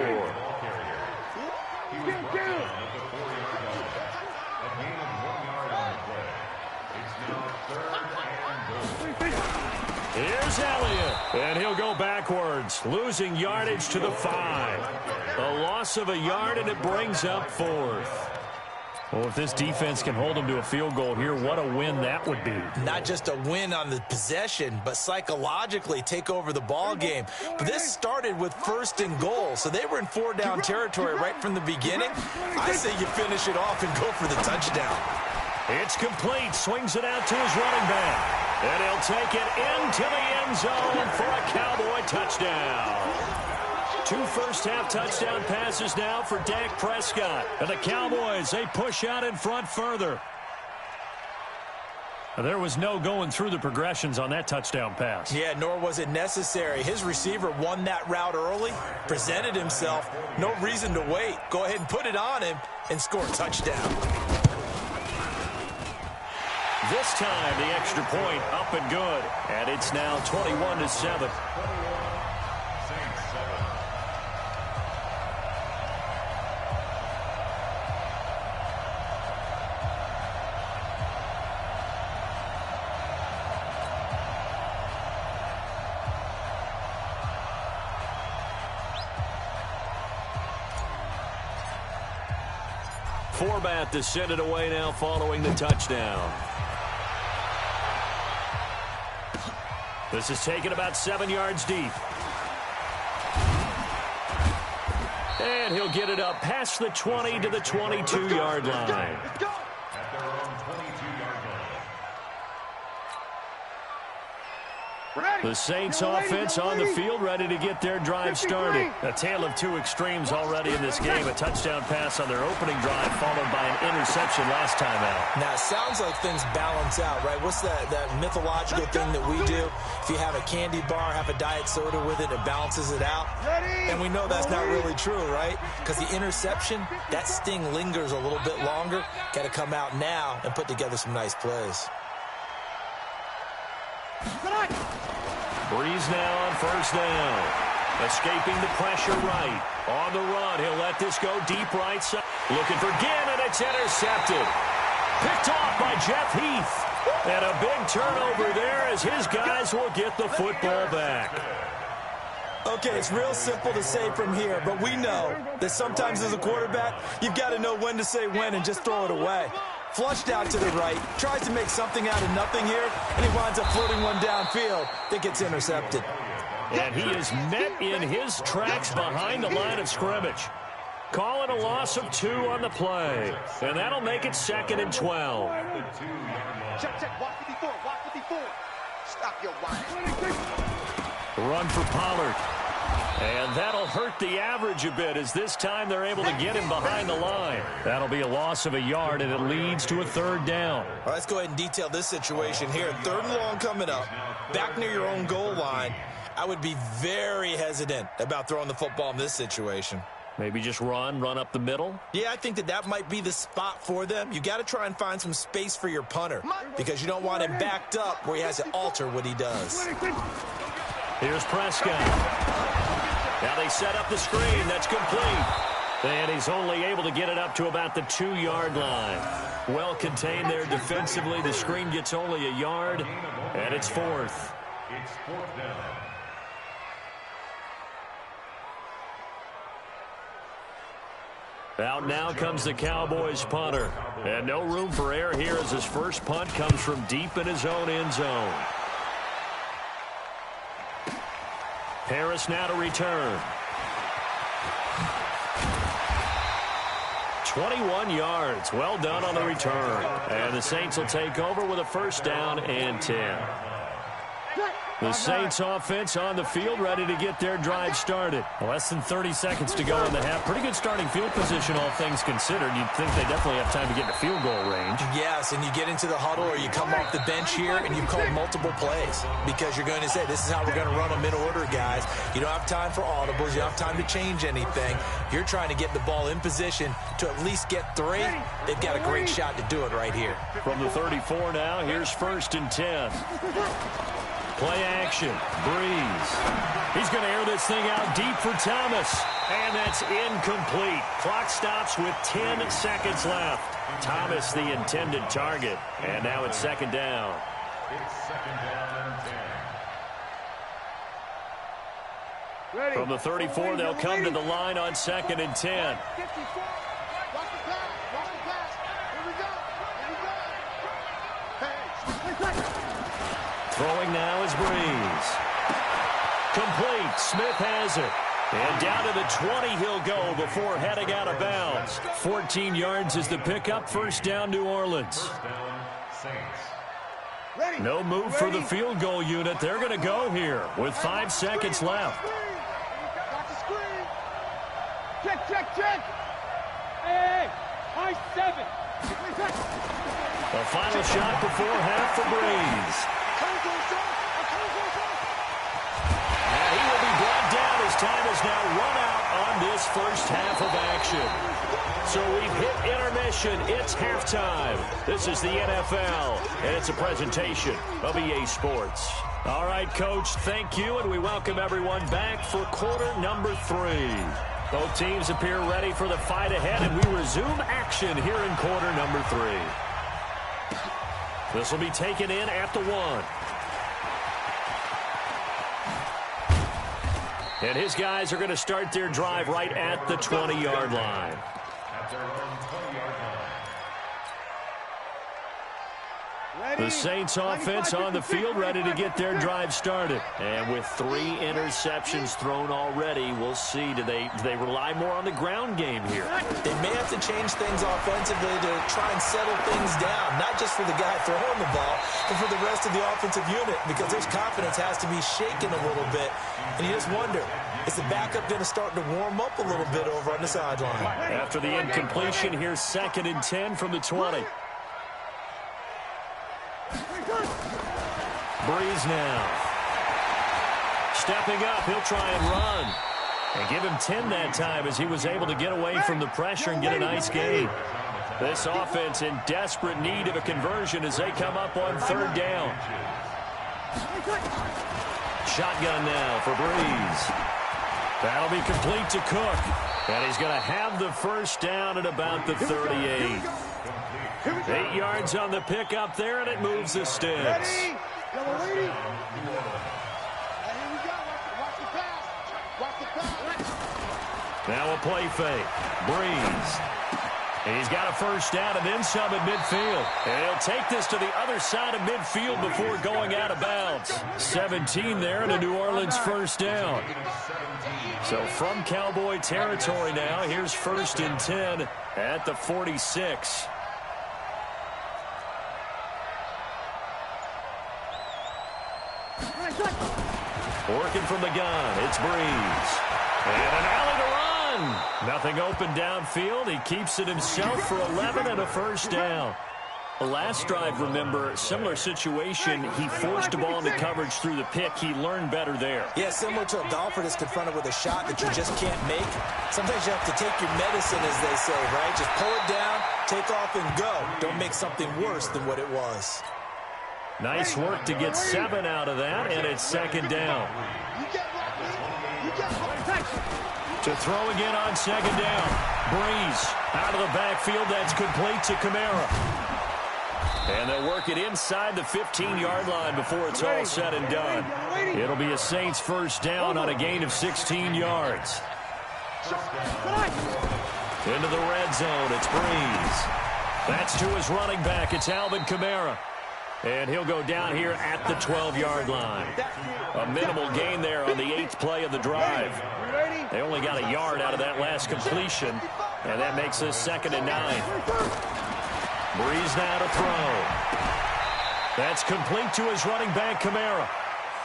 Speaker 1: Here's Elliott, and he'll go backwards, losing yardage to the 5. A loss of a yard, and it brings up 4th. Well, if this defense can hold them to a field goal here, what a win that would be.
Speaker 2: Not just a win on the possession, but psychologically take over the ball game. But this started with first and goal, so they were in 4-down territory right from the beginning. I say you finish it off and go for the touchdown.
Speaker 1: It's complete. Swings it out to his running back. And he'll take it into the end zone for a Cowboy touchdown. 2 first-half touchdown passes now for Dak Prescott. And the Cowboys, they push out in front further. There was no going through the progressions on that touchdown pass.
Speaker 2: Yeah, nor was it necessary. His receiver won that route early, presented himself. No reason to wait. Go ahead and put it on him and score a touchdown.
Speaker 1: This time, the extra point up and good. And it's now 21-7. Forbat to send it away now following the touchdown. This is taken about 7 yards deep. And he'll get it up past the 20 to the 22-yard line. The Saints offense on the field, ready to get their drive started. A tale of 2 extremes already in this game. A touchdown pass on their opening drive, followed by an interception last time out.
Speaker 2: Now, it sounds like things balance out, right? What's that mythological thing that we do? If you have a candy bar, have a diet soda with it, it balances it out. And we know that's not really true, right? Because the interception, that sting lingers a little bit longer. Got to come out now and put together some nice plays.
Speaker 1: Breeze now on first down. Escaping the pressure right. On the run, he'll let this go deep right side. Looking for Ginn, and it's intercepted. Picked off by Jeff Heath. And a big turnover there as his guys will get the football back.
Speaker 2: Okay, it's real simple to say from here, but we know that sometimes as a quarterback, you've got to know when to say when and just throw it away. Flushed out to the right, tries to make something out of nothing here, and he winds up floating one downfield that gets intercepted.
Speaker 1: And he is met in his tracks behind the line of scrimmage. Calling a loss of 2 on the play. And that'll make it 2nd and 12.
Speaker 4: Check, watch 54, watch 54. Stop your whining.
Speaker 1: Run for Pollard. And that'll hurt the average a bit as this time they're able to get him behind the line. That'll be a loss of a yard, and it leads to a 3rd down.
Speaker 2: All right, let's go ahead and detail this situation here. 3rd and long coming up, back near your own goal line. I would be very hesitant about throwing the football in this situation.
Speaker 1: Maybe just run up the middle?
Speaker 2: Yeah, I think that might be the spot for them. You got to try and find some space for your punter because you don't want him backed up where he has to alter what he does.
Speaker 1: Here's Prescott. Now they set up the screen. That's complete. And he's only able to get it up to about the 2-yard line. Well contained there defensively. The screen gets only a yard, and it's fourth.
Speaker 3: It's fourth down.
Speaker 1: Out now comes the Cowboys punter. And no room for error here as his first punt comes from deep in his own end zone. Harris now to return. 21 yards. Well done on the return. And the Saints will take over with a first down and 10. The Saints offense on the field, ready to get their drive started.
Speaker 5: Less than 30 seconds to go in the half. Pretty good starting field position, all things considered. You'd think they definitely have time to get into field goal range.
Speaker 2: Yes, and you get into the huddle or you come off the bench here and you call multiple plays because you're going to say, this is how we're going to run them in order, guys. You don't have time for audibles. You don't have time to change anything. You're trying to get the ball in position to at least get 3. They've got a great shot to do it right here.
Speaker 1: From the 34 now, here's first and 10. Play action. Breeze. He's going to air this thing out deep for Thomas. And that's incomplete. Clock stops with 10 seconds left. Thomas the intended target. And now it's second down.
Speaker 3: It's second down and 10.
Speaker 4: Ready.
Speaker 1: From the 34, they'll come to the line on second and 10.
Speaker 4: 54. Watch the pass. Watch the pass. Here we go. Here we go. Hey.
Speaker 1: Throwing now is Breeze. Complete. Smith has it. And down to the 20 he'll go before heading out of bounds. 14 yards is the pickup. First down, New Orleans.
Speaker 3: First down, Saints.
Speaker 4: Ready.
Speaker 1: No move for the field goal unit. They're going to go here with 5 seconds left.
Speaker 4: Watch the screen. Check, check, check. Hey, high 7.
Speaker 1: The final shot before half for Breeze. And he will be brought down as time has now run out on this first half of action. So we've hit intermission. It's halftime. This is the NFL, and it's a presentation of EA Sports. All right, Coach, thank you, and we welcome everyone back for quarter number 3. Both teams appear ready for the fight ahead, and we resume action here in quarter number 3. This will be taken in at the 1. And his guys are going to start their drive right at the 20-yard line.
Speaker 3: At their own 20-yard line.
Speaker 1: The Saints offense on the field ready to get their drive started. And with 3 interceptions thrown already, we'll see. Do they rely more on the ground game here?
Speaker 2: They may have to change things offensively to try and settle things down, not just for the guy throwing the ball, but for the rest of the offensive unit, because his confidence has to be shaken a little bit. And you just wonder, is the backup going to start to warm up a little bit over on the sideline?
Speaker 1: After the incompletion, here's second and 10 from the 20. Breeze now. Stepping up, he'll try and run. And give him 10 that time as he was able to get away from the pressure and get a nice gain. This offense in desperate need of a conversion as they come up on third down. Shotgun now for Breeze. That'll be complete to Cook. And he's going to have the first down at about the 38. 8 yards on the pickup there, and it moves the sticks. Now a play fake. Breeze. And he's got a first down and then some at midfield. And he'll take this to the other side of midfield before going out of bounds. 17 there and a New Orleans first down. So from Cowboy territory now, here's first and 10 at the 46. Working from the gun, it's Breeze. And an alley to run. Nothing open downfield. He keeps it himself for 11 and a first down. The last drive, remember, similar situation. He forced the ball into coverage through the pick. He learned better there.
Speaker 2: Yeah, similar to a golfer that's confronted with a shot that you just can't make. Sometimes you have to take your medicine, as they say, right? Just pull it down, take off, and go. Don't make something worse than what it was.
Speaker 1: Nice work to get 7 out of that, and it's second down. To throw again on second down. Breeze out of the backfield. That's complete to Kamara. And they'll work it inside the 15-yard line before it's all said and done. It'll be a Saints first down on a gain of 16 yards. Into the red zone. It's Breeze. That's to his running back. It's Alvin Kamara. And he'll go down here at the 12-yard line. A minimal gain there on the 8th play of the drive. They only got a yard out of that last completion, and that makes this 2nd and 9. Breeze now to throw. That's complete to his running back, Kamara.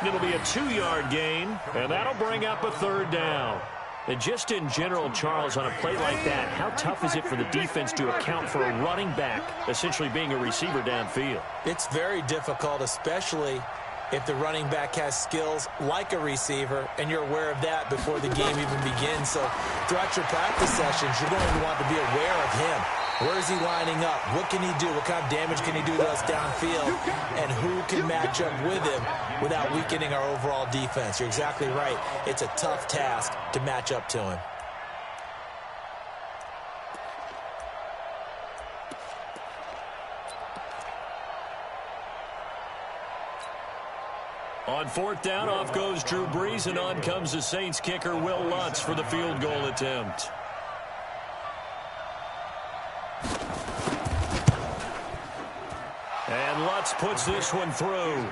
Speaker 1: It'll be a 2-yard gain, and that'll bring up a 3rd down. And just in general, Charles, on a play like that, how tough is it for the defense to account for a running back essentially being a receiver downfield?
Speaker 2: It's very difficult, especially if the running back has skills like a receiver, and you're aware of that before the game even begins. So throughout your practice sessions, you're going to want to be aware of him. Where is he lining up? What can he do? What kind of damage can he do to us downfield? And who can match up with him without weakening our overall defense? You're exactly right. It's a tough task to match up to him.
Speaker 1: On 4th down, off goes Drew Brees, and on comes the Saints kicker, Will Lutz, for the field goal attempt. And Lutz puts this one through.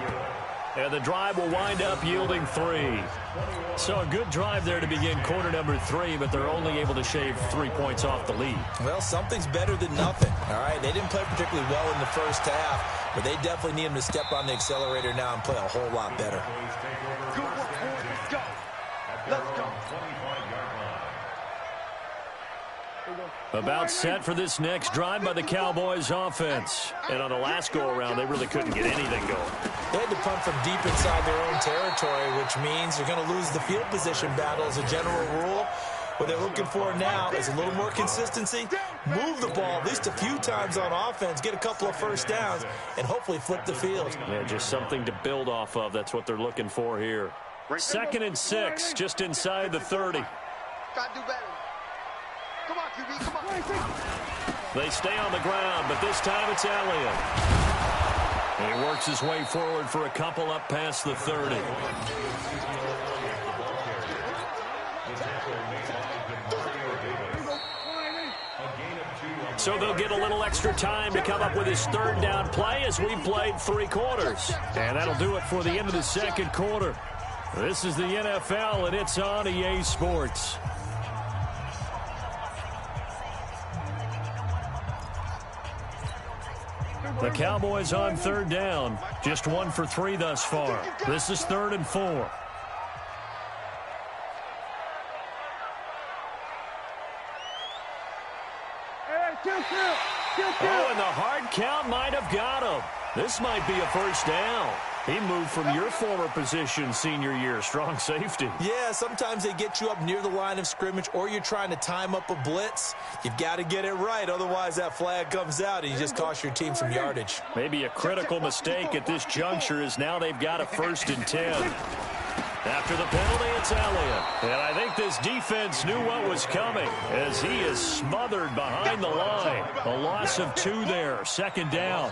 Speaker 1: And the drive will wind up yielding 3. So a good drive there to begin quarter number 3, but they're only able to shave 3 points off the lead.
Speaker 2: Well, something's better than nothing, all right? They didn't play particularly well in the first half, but they definitely need him to step on the accelerator now and play a whole lot better.
Speaker 4: Good work, boys. Let's go. Let's go.
Speaker 1: About set for this next drive by the Cowboys offense. And on the last go-around, they really couldn't get anything going.
Speaker 2: They had to punt from deep inside their own territory, which means you're going to lose the field position battle as a general rule. What they're looking for now is a little more consistency, move the ball at least a few times on offense, get a couple of first downs, and hopefully flip the field.
Speaker 1: Yeah, just something to build off of. That's what they're looking for here. 2nd and 6, just inside the 30.
Speaker 4: Gotta do better. Come on, QB, come on.
Speaker 1: They stay on the ground, but this time it's Elliott. He works his way forward for a couple up past the 30. So they'll get a little extra time to come up with his 3rd down play as we've played 3 quarters. And that'll do it for the end of the 2nd quarter. This is the NFL, and it's on EA Sports. The Cowboys on 3rd down. Just 1 for 3 thus far. This is 3rd and 4. Oh, and the hard count might have got him. This might be a first down. He moved from your former position senior year, strong safety.
Speaker 2: Yeah, sometimes they get you up near the line of scrimmage, or you're trying to time up a blitz. You've got to get it right, otherwise that flag comes out and you just cost your team some yardage.
Speaker 1: Maybe a critical mistake at this juncture is now they've got a 1st and 10. After the penalty, it's Elliott. And I think this defense knew what was coming as he is smothered behind the line. A loss of 2 there, 2nd down.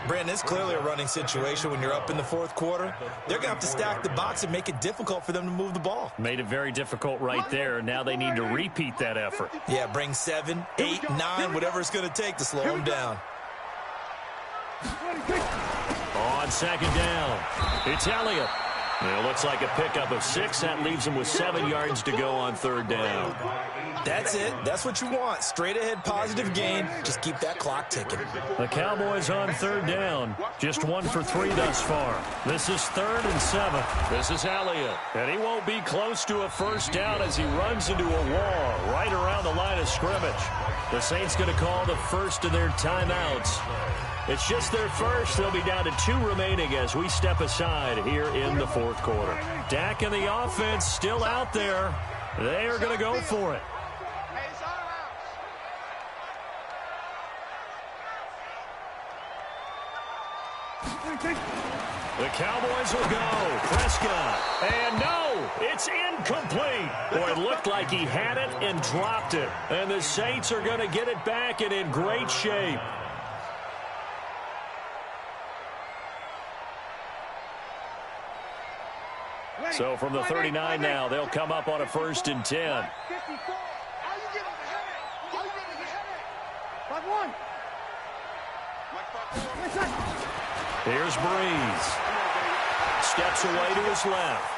Speaker 2: Brandon, it's clearly a running situation when you're up in the 4th quarter. They're going to have to stack the box and make it difficult for them to move the ball.
Speaker 1: Made it very difficult right there. Now they need to repeat that effort.
Speaker 2: Yeah, bring 7, 8, 9, whatever it's going to take to slow them down.
Speaker 1: On 2nd down, it's Elliott. It looks like a pickup of 6. That leaves him with 7 yards to go on 3rd down.
Speaker 2: That's it. That's what you want. Straight ahead positive gain. Just keep that clock ticking.
Speaker 1: The Cowboys on 3rd down. Just 1 for 3 thus far. This is 3rd and 7. This is Elliott. And he won't be close to a first down as he runs into a wall right around the line of scrimmage. The Saints going to call the first of their timeouts. It's just their first. They'll be down to 2 remaining as we step aside here in the 4th quarter. Dak and the offense still out there. They are going to go for it. The Cowboys will go. Prescott. And no, It's incomplete. Boy, it looked like he had it and dropped it. And the Saints are going to get it back and in great shape. So from the 39 now, they'll come up on a 1st and 10. Here's Breeze. Steps away to his left.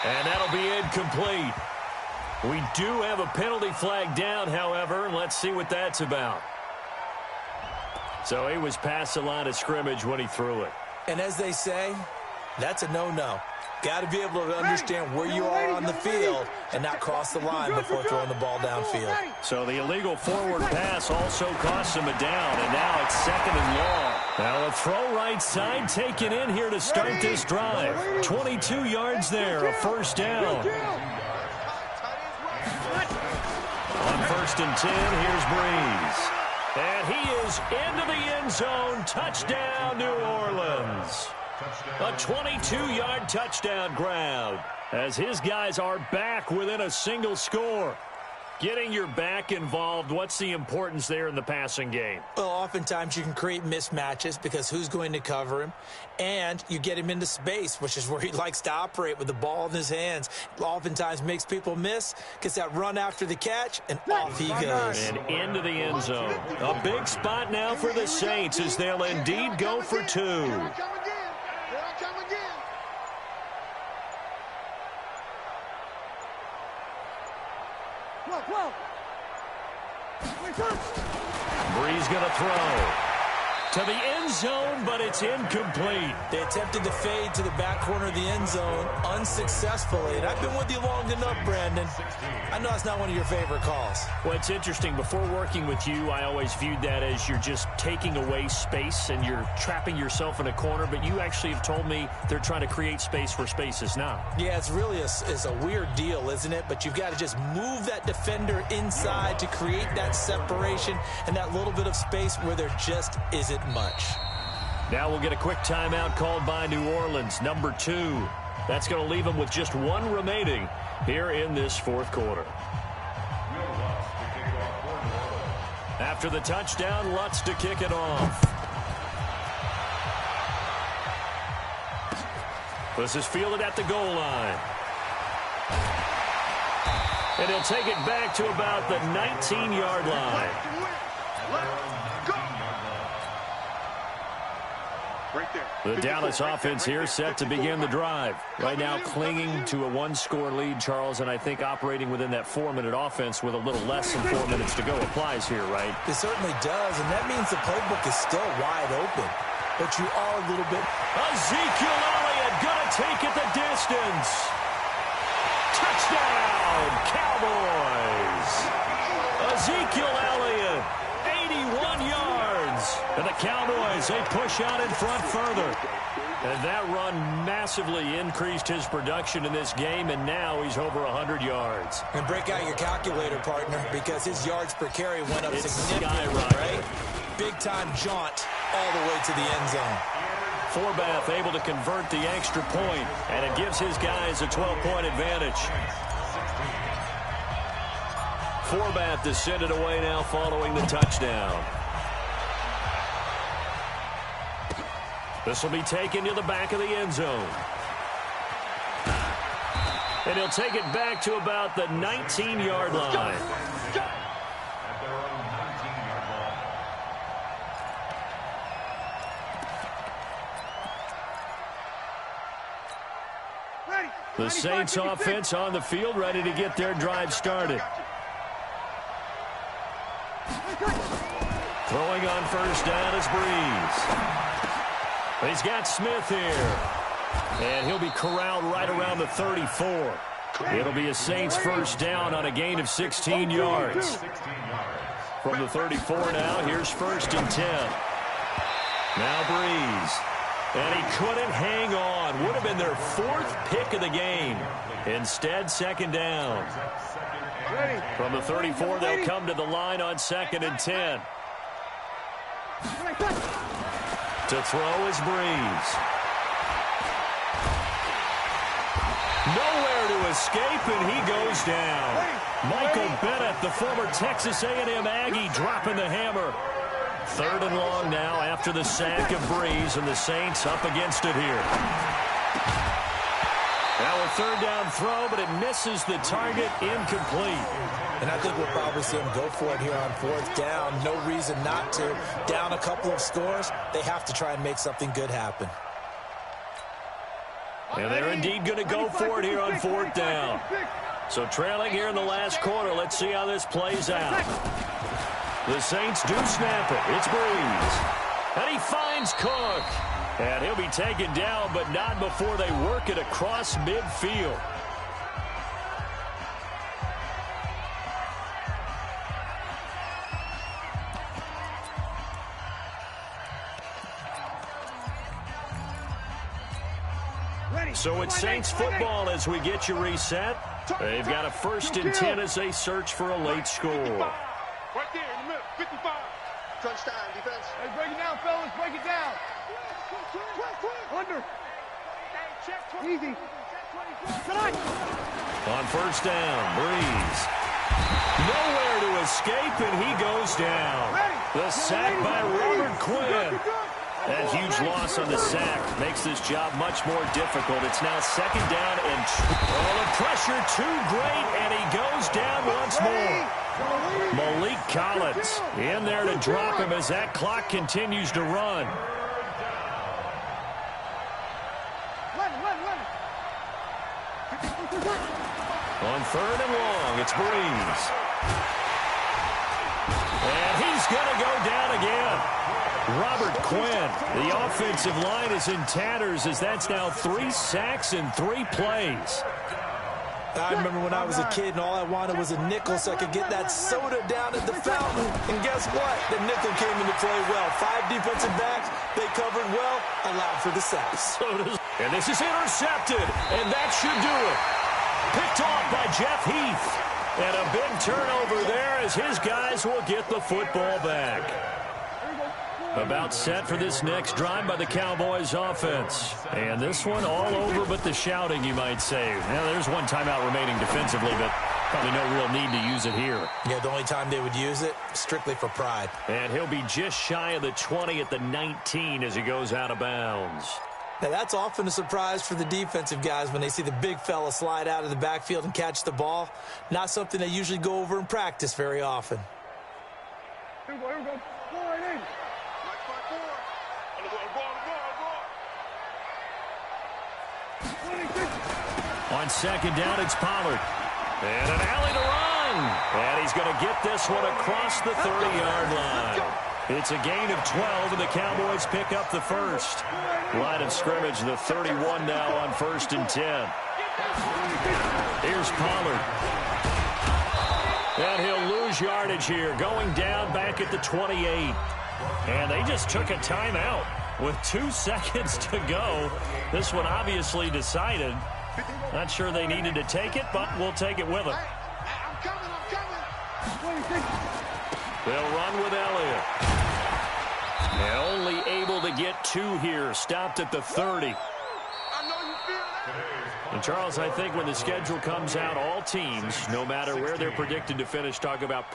Speaker 1: And that'll be incomplete. We do have a penalty flag down, however. Let's see what that's about. So he was past the line of scrimmage when he threw it.
Speaker 2: And as they say, that's a no-no. Got to be able to understand where you are on the field and not cross the line before throwing the ball downfield.
Speaker 1: So the illegal forward pass also cost him a down, and now it's 2nd and long. Now a throw right side taken in here to start this drive. 22 yards there, a 1st down. On 1st and 10, here's Breeze. And he is into the end zone. Touchdown, New Orleans. A 22-yard touchdown grab as his guys are back within a single score. Getting your back involved, what's the importance there in the passing game?
Speaker 2: Well, oftentimes you can create mismatches because who's going to cover him? And you get him into space, which is where he likes to operate with the ball in his hands. Oftentimes makes people miss, gets that run after the catch, and off he goes.
Speaker 1: And into the end zone. A big spot now for the Saints as they'll indeed go for 2. Breeze going to throw to the end zone, but it's incomplete.
Speaker 2: They attempted to fade to the back corner of the end zone unsuccessfully. And I've been with you long enough, Brandon. I know it's not one of your favorite calls.
Speaker 1: Well, it's interesting. Before working with you, I always viewed that as you're just taking away space and you're trapping yourself in a corner. But you actually have told me they're trying to create space where space is not.
Speaker 2: Yeah, it's really a weird deal, isn't it? But you've got to just move that defender inside to create that separation and that little bit of space where there just isn't much.
Speaker 1: Now we'll get a quick timeout called by New Orleans, number 2. That's going to leave them with just 1 remaining here in this 4th quarter. After the touchdown, Lutz to kick it off. This is fielded at the goal line. And he'll take it back to about the 19-yard line. The Dallas offense here set to begin the drive. Right now clinging to a 1-score lead, Charles, and I think operating within that 4-minute offense with a little less than 4 minutes to go applies here, right?
Speaker 2: It certainly does, and that means the playbook is still wide open. But you are a little bit...
Speaker 1: Ezekiel Elliott gonna take it the distance. Touchdown, Cowboys. Ezekiel Elliott, 81 yards. And the Cowboys, they push out in front further. And that run massively increased his production in this game, and now he's over 100 yards.
Speaker 2: And break out your calculator, partner, because his yards per carry went up significantly, right? Big-time jaunt all the way to the end zone.
Speaker 1: Forbath able to convert the extra point, and it gives his guys a 12-point advantage. Forbath is sent it away now following the touchdown. This will be taken to the back of the end zone. And he'll take it back to about the 19-yard line. The Saints offense on the field, ready to get their drive started. Throwing on first down is Breeze. He's got Smith here. And he'll be corralled right around the 34. It'll be a Saints first down on a gain of 16 yards. From the 34 now, here's 1st and 10. Now Breeze. And he couldn't hang on. Would have been their 4th pick of the game. Instead, 2nd down. From the 34, they'll come to the line on 2nd and 10. To throw is Breeze. Nowhere to escape, and he goes down. Michael Bennett, the former Texas A&M Aggie, dropping the hammer. 3rd and long now after the sack of Breeze, and the Saints up against it here. Now a 3rd down throw, but it misses the target, incomplete.
Speaker 2: And I think we'll probably see him go for it here on 4th down. No reason not to. Down a couple of scores, they have to try and make something good happen.
Speaker 1: And they're indeed going to go for it here on 4th down. So trailing here in the last quarter. Let's see how this plays out. The Saints do snap it. It's Breeze. And he finds Cook. And he'll be taken down, but not before they work it across midfield. So it's Saints football as we get you reset. They've got a 1st and 10 as they search for a late score.
Speaker 4: Right there in the middle, 55. Crunch time, defense. Hey, break it down, fellas. Break it down. Under. Easy.
Speaker 1: On 1st down, Breeze. Nowhere to escape, and he goes down. The sack by Robert Quinn. That huge loss on the sack makes this job much more difficult. It's now 2nd down, and the pressure too great, and he goes down once more. Malik Collins in there to drop him as that clock continues to run. On 3rd and long, it's Breeze. And he's going to go down again. Robert Quinn, the offensive line is in tatters as that's now 3 sacks in 3 plays.
Speaker 2: I remember when I was a kid and all I wanted was a nickel so I could get that soda down at the fountain. And guess what? The nickel came into play well. 5 defensive backs, they covered well, allowed for the sacks.
Speaker 1: And this is intercepted, and that should do it. Picked off by Jeff Heath. And a big turnover there as his guys will get the football back. About set for this next drive by the Cowboys offense. And this one all over but the shouting, you might say. Now, there's one timeout remaining defensively, but probably no real need to use it here.
Speaker 2: Yeah, the only time they would use it, strictly for pride.
Speaker 1: And he'll be just shy of the 20 at the 19 as he goes out of bounds.
Speaker 2: Now, that's often a surprise for the defensive guys when they see the big fella slide out of the backfield and catch the ball. Not something they usually go over in practice very often.
Speaker 4: Here we go. Go right in.
Speaker 1: On 2nd down, it's Pollard. And an alley to run. And he's going to get this one across the 30-yard line. It's a gain of 12, and the Cowboys pick up the 1st. Line of scrimmage, the 31 now on 1st and 10. Here's Pollard. And he'll lose yardage here, going down back at the 28. And they just took a timeout with 2 seconds to go. This one obviously decided. Not sure they needed to take it, but we'll take it with them.
Speaker 4: I'm coming.
Speaker 1: They'll run with Elliott. And only able to get 2 here. Stopped at the 30.
Speaker 4: I know you feel that.
Speaker 1: And Charles, I think when the schedule comes out, all teams, no matter where they're predicted to finish, talk about